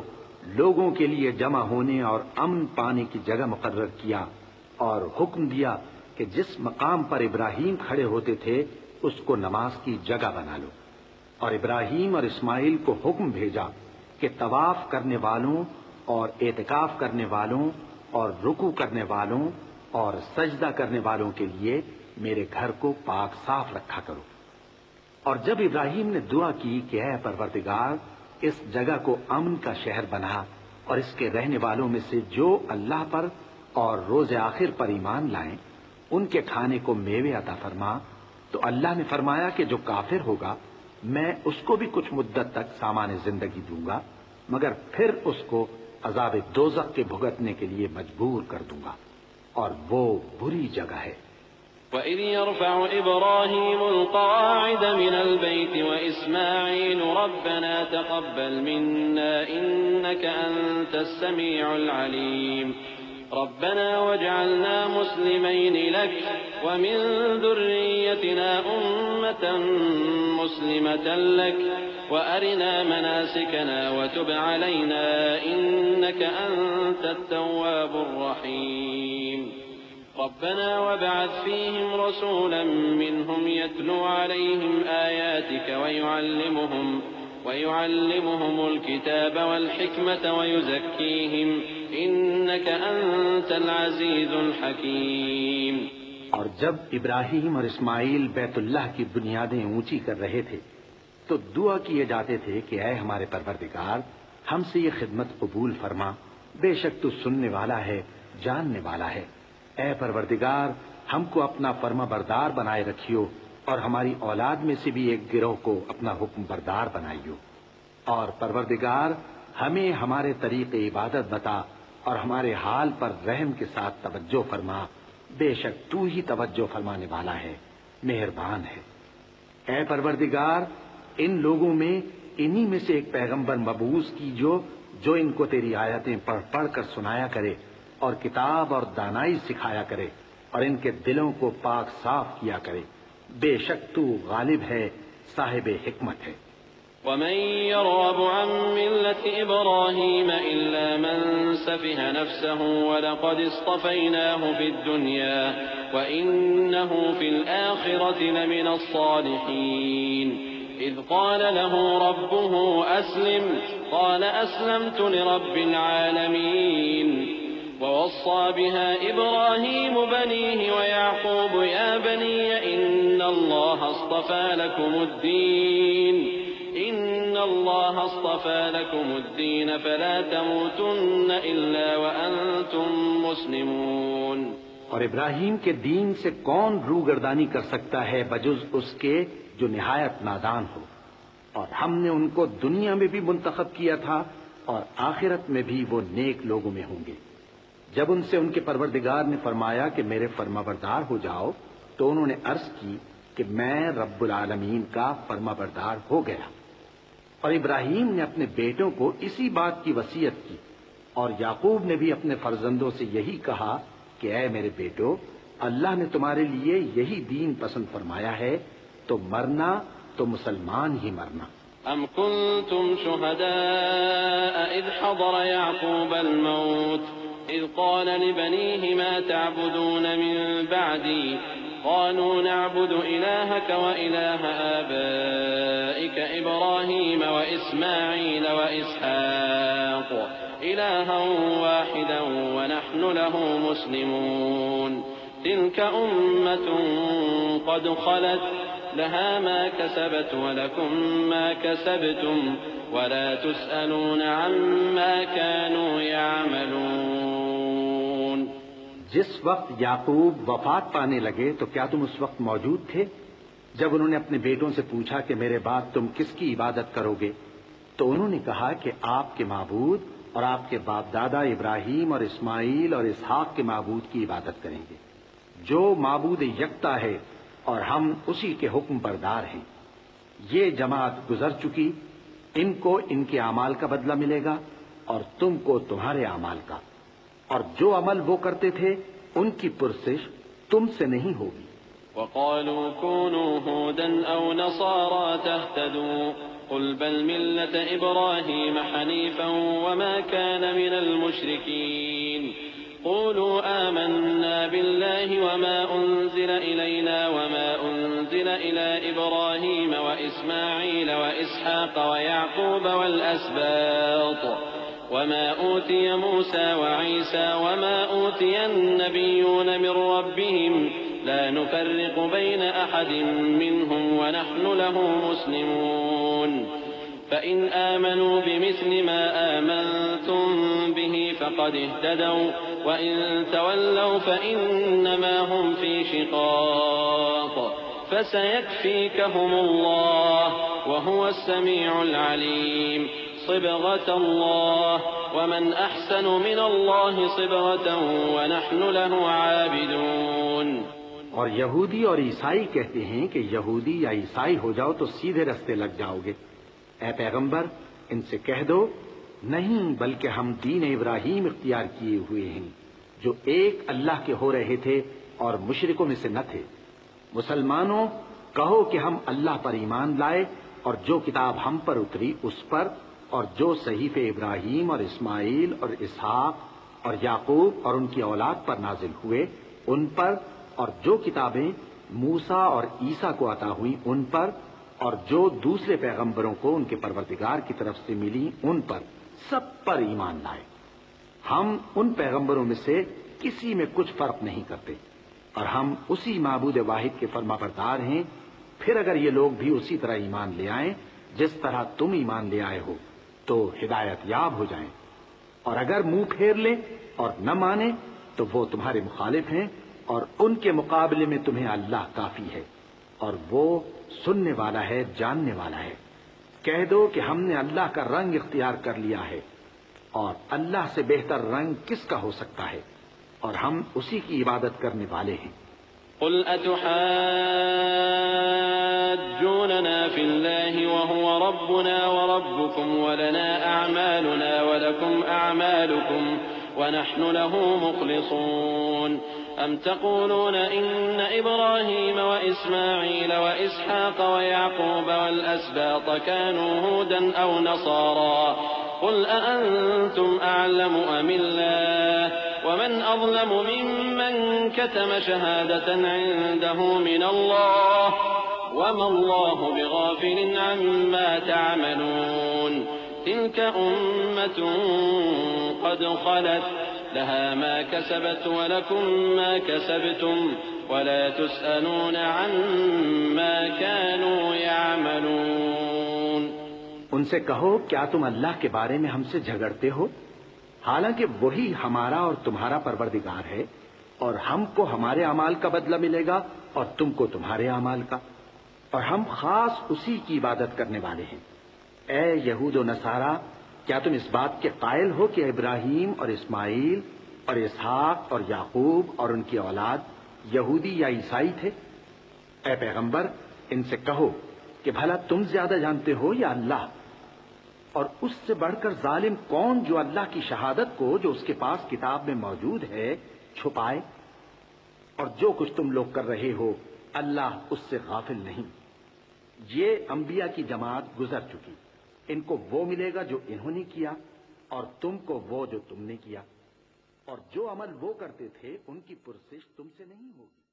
لوگوں کے لیے جمع ہونے اور امن پانے کی جگہ مقرر کیا اور حکم دیا کہ جس مقام پر ابراہیم کھڑے ہوتے تھے اس کو نماز کی جگہ بنا لو، اور ابراہیم اور اسماعیل کو حکم بھیجا کہ طواف کرنے والوں اور اعتکاف کرنے والوں اور رکوع کرنے والوں اور سجدہ کرنے والوں کے لیے میرے گھر کو پاک صاف رکھا کرو۔ اور جب ابراہیم نے دعا کی کہ اے پروردگار اس جگہ کو امن کا شہر بنا، اور اس کے رہنے والوں میں سے جو اللہ پر اور روز آخر پر ایمان لائیں ان کے کھانے کو میوے عطا فرما، تو اللہ نے فرمایا کہ جو کافر ہوگا میں اس کو بھی کچھ مدت تک سامان زندگی دوں گا، مگر پھر اس کو عذاب دوزخ کے بھگتنے کے لیے مجبور کر دوں گا، اور وہ بری جگہ ہے۔ وَإِذْ يَرْفَعُ إِبْرَاهِيمُ الْقَوَاعِدَ مِنَ الْبَيْتِ وَإِسْمَاعِيلُ رَبَّنَا تَقَبَّلْ مِنَّا إِنَّكَ أَنْتَ السَّمِيعُ الْعَلِيمُ رَبَّنَا وَاجْعَلْنَا مُسْلِمَيْنِ لَكَ وَمِنْ ذُرِّيَّتِنَا أُمَّةً مُسْلِمَةً لَكَ وَأَرِنَا مَنَاسِكَنَا وَتُبْ عَلَيْنَا إِنَّكَ أَنْتَ التَّوَّابُ الرَّحِيمُ ربنا وابعث فيهم رسولا منهم يتلو عليهم آياتك ويعلمهم الكتاب والحكمة ويزكيهم إنك أنت العزيز الحكيم۔ اور جب ابراہیم اور اسماعیل بیت اللہ کی بنیادیں اونچی کر رہے تھے تو دعا کیے جاتے تھے کہ اے ہمارے پروردگار ہم سے یہ خدمت قبول فرما، بے شک تو سننے والا ہے، جاننے والا ہے۔ اے پروردگار ہم کو اپنا فرما بردار بنائے رکھیو اور ہماری اولاد میں سے بھی ایک گروہ کو اپنا حکم بردار بنائیو، اور پروردگار ہمیں ہمارے طریق عبادت بتا اور ہمارے حال پر رحم کے ساتھ توجہ فرما، بے شک تو ہی توجہ فرمانے والا ہے، مہربان ہے۔ اے پروردگار، ان لوگوں میں انہی میں سے ایک پیغمبر مبعوث کیجو جو ان کو تیری آیتیں پڑھ پڑھ کر سنایا کرے اور کتاب اور دانائی سکھایا کرے اور ان کے دلوں کو پاک صاف کیا کرے، بے شک تو غالب ہے، صاحب حکمت ہے۔ ومن يرغب عن ملة إبراهيم إلا من سفه نفسه ولقد اصطفيناه في الدنيا وإنه في الآخرة لمن الصالحين إذ قال له ربه أسلم قال أسلمت لرب العالمين ووصى بها إبراهيم بنيه ويعقوب يا بني إن الله اصطفى لكم الدين فلا تموتن إلا وأنتم مسلمون۔ اور ابراہیم کے دین سے کون روگردانی کر سکتا ہے بجز اس کے جو نہایت نادان ہو، اور ہم نے ان کو دنیا میں بھی منتخب کیا تھا اور آخرت میں بھی وہ نیک لوگوں میں ہوں گے۔ جب ان سے ان کے پروردگار نے فرمایا کہ میرے فرما بردار ہو جاؤ تو انہوں نے عرض کی کہ میں رب العالمین کا فرما بردار ہو گیا۔ اور ابراہیم نے اپنے بیٹوں کو اسی بات کی وصیت کی، اور یعقوب نے بھی اپنے فرزندوں سے یہی کہا کہ اے میرے بیٹو، اللہ نے تمہارے لیے یہی دین پسند فرمایا ہے تو مرنا تو مسلمان ہی مرنا۔ أم كنتم شهداء إذ حضر يعقوب الموت إذ قال لبنيه ما تعبدون من بعدي قالوا نعبد إلهك وإله آبائك إبراهيم وإسماعيل وإسحاق إلها واحدا ونحن له مسلمون تلك أمة قد خلت لها ما كسبت ولكم ما كسبتم ولا تسألون عما كانوا يعملون۔ جس وقت یعقوب وفات پانے لگے تو کیا تم اس وقت موجود تھے جب انہوں نے اپنے بیٹوں سے پوچھا کہ میرے بعد تم کس کی عبادت کرو گے؟ تو انہوں نے کہا کہ آپ کے معبود اور آپ کے باپ دادا ابراہیم اور اسماعیل اور اسحاق کے معبود کی عبادت کریں گے، جو معبود یکتا ہے اور ہم اسی کے حکم بردار ہیں۔ یہ جماعت گزر چکی، ان کو ان کے اعمال کا بدلہ ملے گا اور تم کو تمہارے اعمال کا، اور جو عمل وہ کرتے تھے ان کی پرسش تم سے نہیں ہوگی۔ وقالوا كونوا هودا أو نصارى تهتدوا قل بل ملة إبراهيم حنيفا وما كان من المشركين قولوا آمنا بالله وما أنزل إلينا وما أنزل إلى إبراهيم وإسماعيل وإسحاق ويعقوب والأسباط وما أوتي موسى وعيسى وما أوتي النبيون من ربهم لا نفرق بين أحد منهم ونحن له مسلمون فإن آمنوا بمثل ما آمنتم به فقد اهتدوا وإن تولوا فإنما هم في شقاق فسيكفيكهم الله وهو السميع العليم صبغة الله ومن أحسن من الله صبغة ونحن له عابدون۔ اور یہودی اور عیسائی کہتے ہیں کہ یہودی یا عیسائی ہو جاؤ تو سیدھے رستے لگ جاؤ گے۔ اے پیغمبر ان سے کہہ دو نہیں، بلکہ ہم دین ابراہیم اختیار کیے ہوئے ہیں جو ایک اللہ کے ہو رہے تھے اور مشرکوں میں سے نہ تھے۔ مسلمانوں کہو کہ ہم اللہ پر ایمان لائے اور جو کتاب ہم پر اتری اس پر، اور جو صحیفے ابراہیم اور اسماعیل اور اسحاق اور یعقوب اور ان کی اولاد پر نازل ہوئے ان پر، اور جو کتابیں موسیٰ اور عیسیٰ کو عطا ہوئی ان پر، اور جو دوسرے پیغمبروں کو ان کے پروردگار کی طرف سے ملی ان پر، سب پر ایمان لائے۔ ہم ان پیغمبروں میں سے کسی میں کچھ فرق نہیں کرتے، اور ہم اسی معبود واحد کے فرما بردار ہیں۔ پھر اگر یہ لوگ بھی اسی طرح ایمان لے آئیں جس طرح تم ایمان لے آئے ہو تو ہدایت یاب ہو جائیں، اور اگر منہ پھیر لیں اور نہ مانیں تو وہ تمہارے مخالف ہیں اور ان کے مقابلے میں تمہیں اللہ کافی ہے، اور وہ سننے والا ہے، جاننے والا ہے۔ کہہ دو کہ ہم نے اللہ کا رنگ اختیار کر لیا ہے، اور اللہ سے بہتر رنگ کس کا ہو سکتا ہے، اور ہم اسی کی عبادت کرنے والے ہیں۔ قل أتحاجوننا في الله وهو ربنا وربكم ولنا أعمالنا ولكم أعمالكم ونحن له مخلصون أم تقولون إن إبراهيم وإسماعيل وإسحاق ويعقوب والأسباط كانوا هودا أو نصارى قل أأنتم أعلم أم الله ومن أظلم ممن كتم شهادة عنده من الله وما الله بغافل عما تعملون تلك أمة قد خلت لها ما كسبت ولكم ما كسبتم ولا تسألون عما كانوا يعملون۔ ان سے کہو کیا تم اللہ کے بارے میں ہم سے جھگڑتے ہو، حالانکہ وہی ہمارا اور تمہارا پروردگار ہے، اور ہم کو ہمارے اعمال کا بدلہ ملے گا اور تم کو تمہارے اعمال کا، اور ہم خاص اسی کی عبادت کرنے والے ہیں۔ اے یہود و نصارا، کیا تم اس بات کے قائل ہو کہ ابراہیم اور اسماعیل اور اسحاق اور یعقوب اور ان کی اولاد یہودی یا عیسائی تھے؟ اے پیغمبر، ان سے کہو کہ بھلا تم زیادہ جانتے ہو یا اللہ؟ اور اس سے بڑھ کر ظالم کون جو اللہ کی شہادت کو جو اس کے پاس کتاب میں موجود ہے چھپائے؟ اور جو کچھ تم لوگ کر رہے ہو اللہ اس سے غافل نہیں۔ یہ انبیاء کی جماعت گزر چکی، ان کو وہ ملے گا جو انہوں نے کیا، اور تم کو وہ جو تم نے کیا، اور جو عمل وہ کرتے تھے ان کی پرسش تم سے نہیں ہوگی۔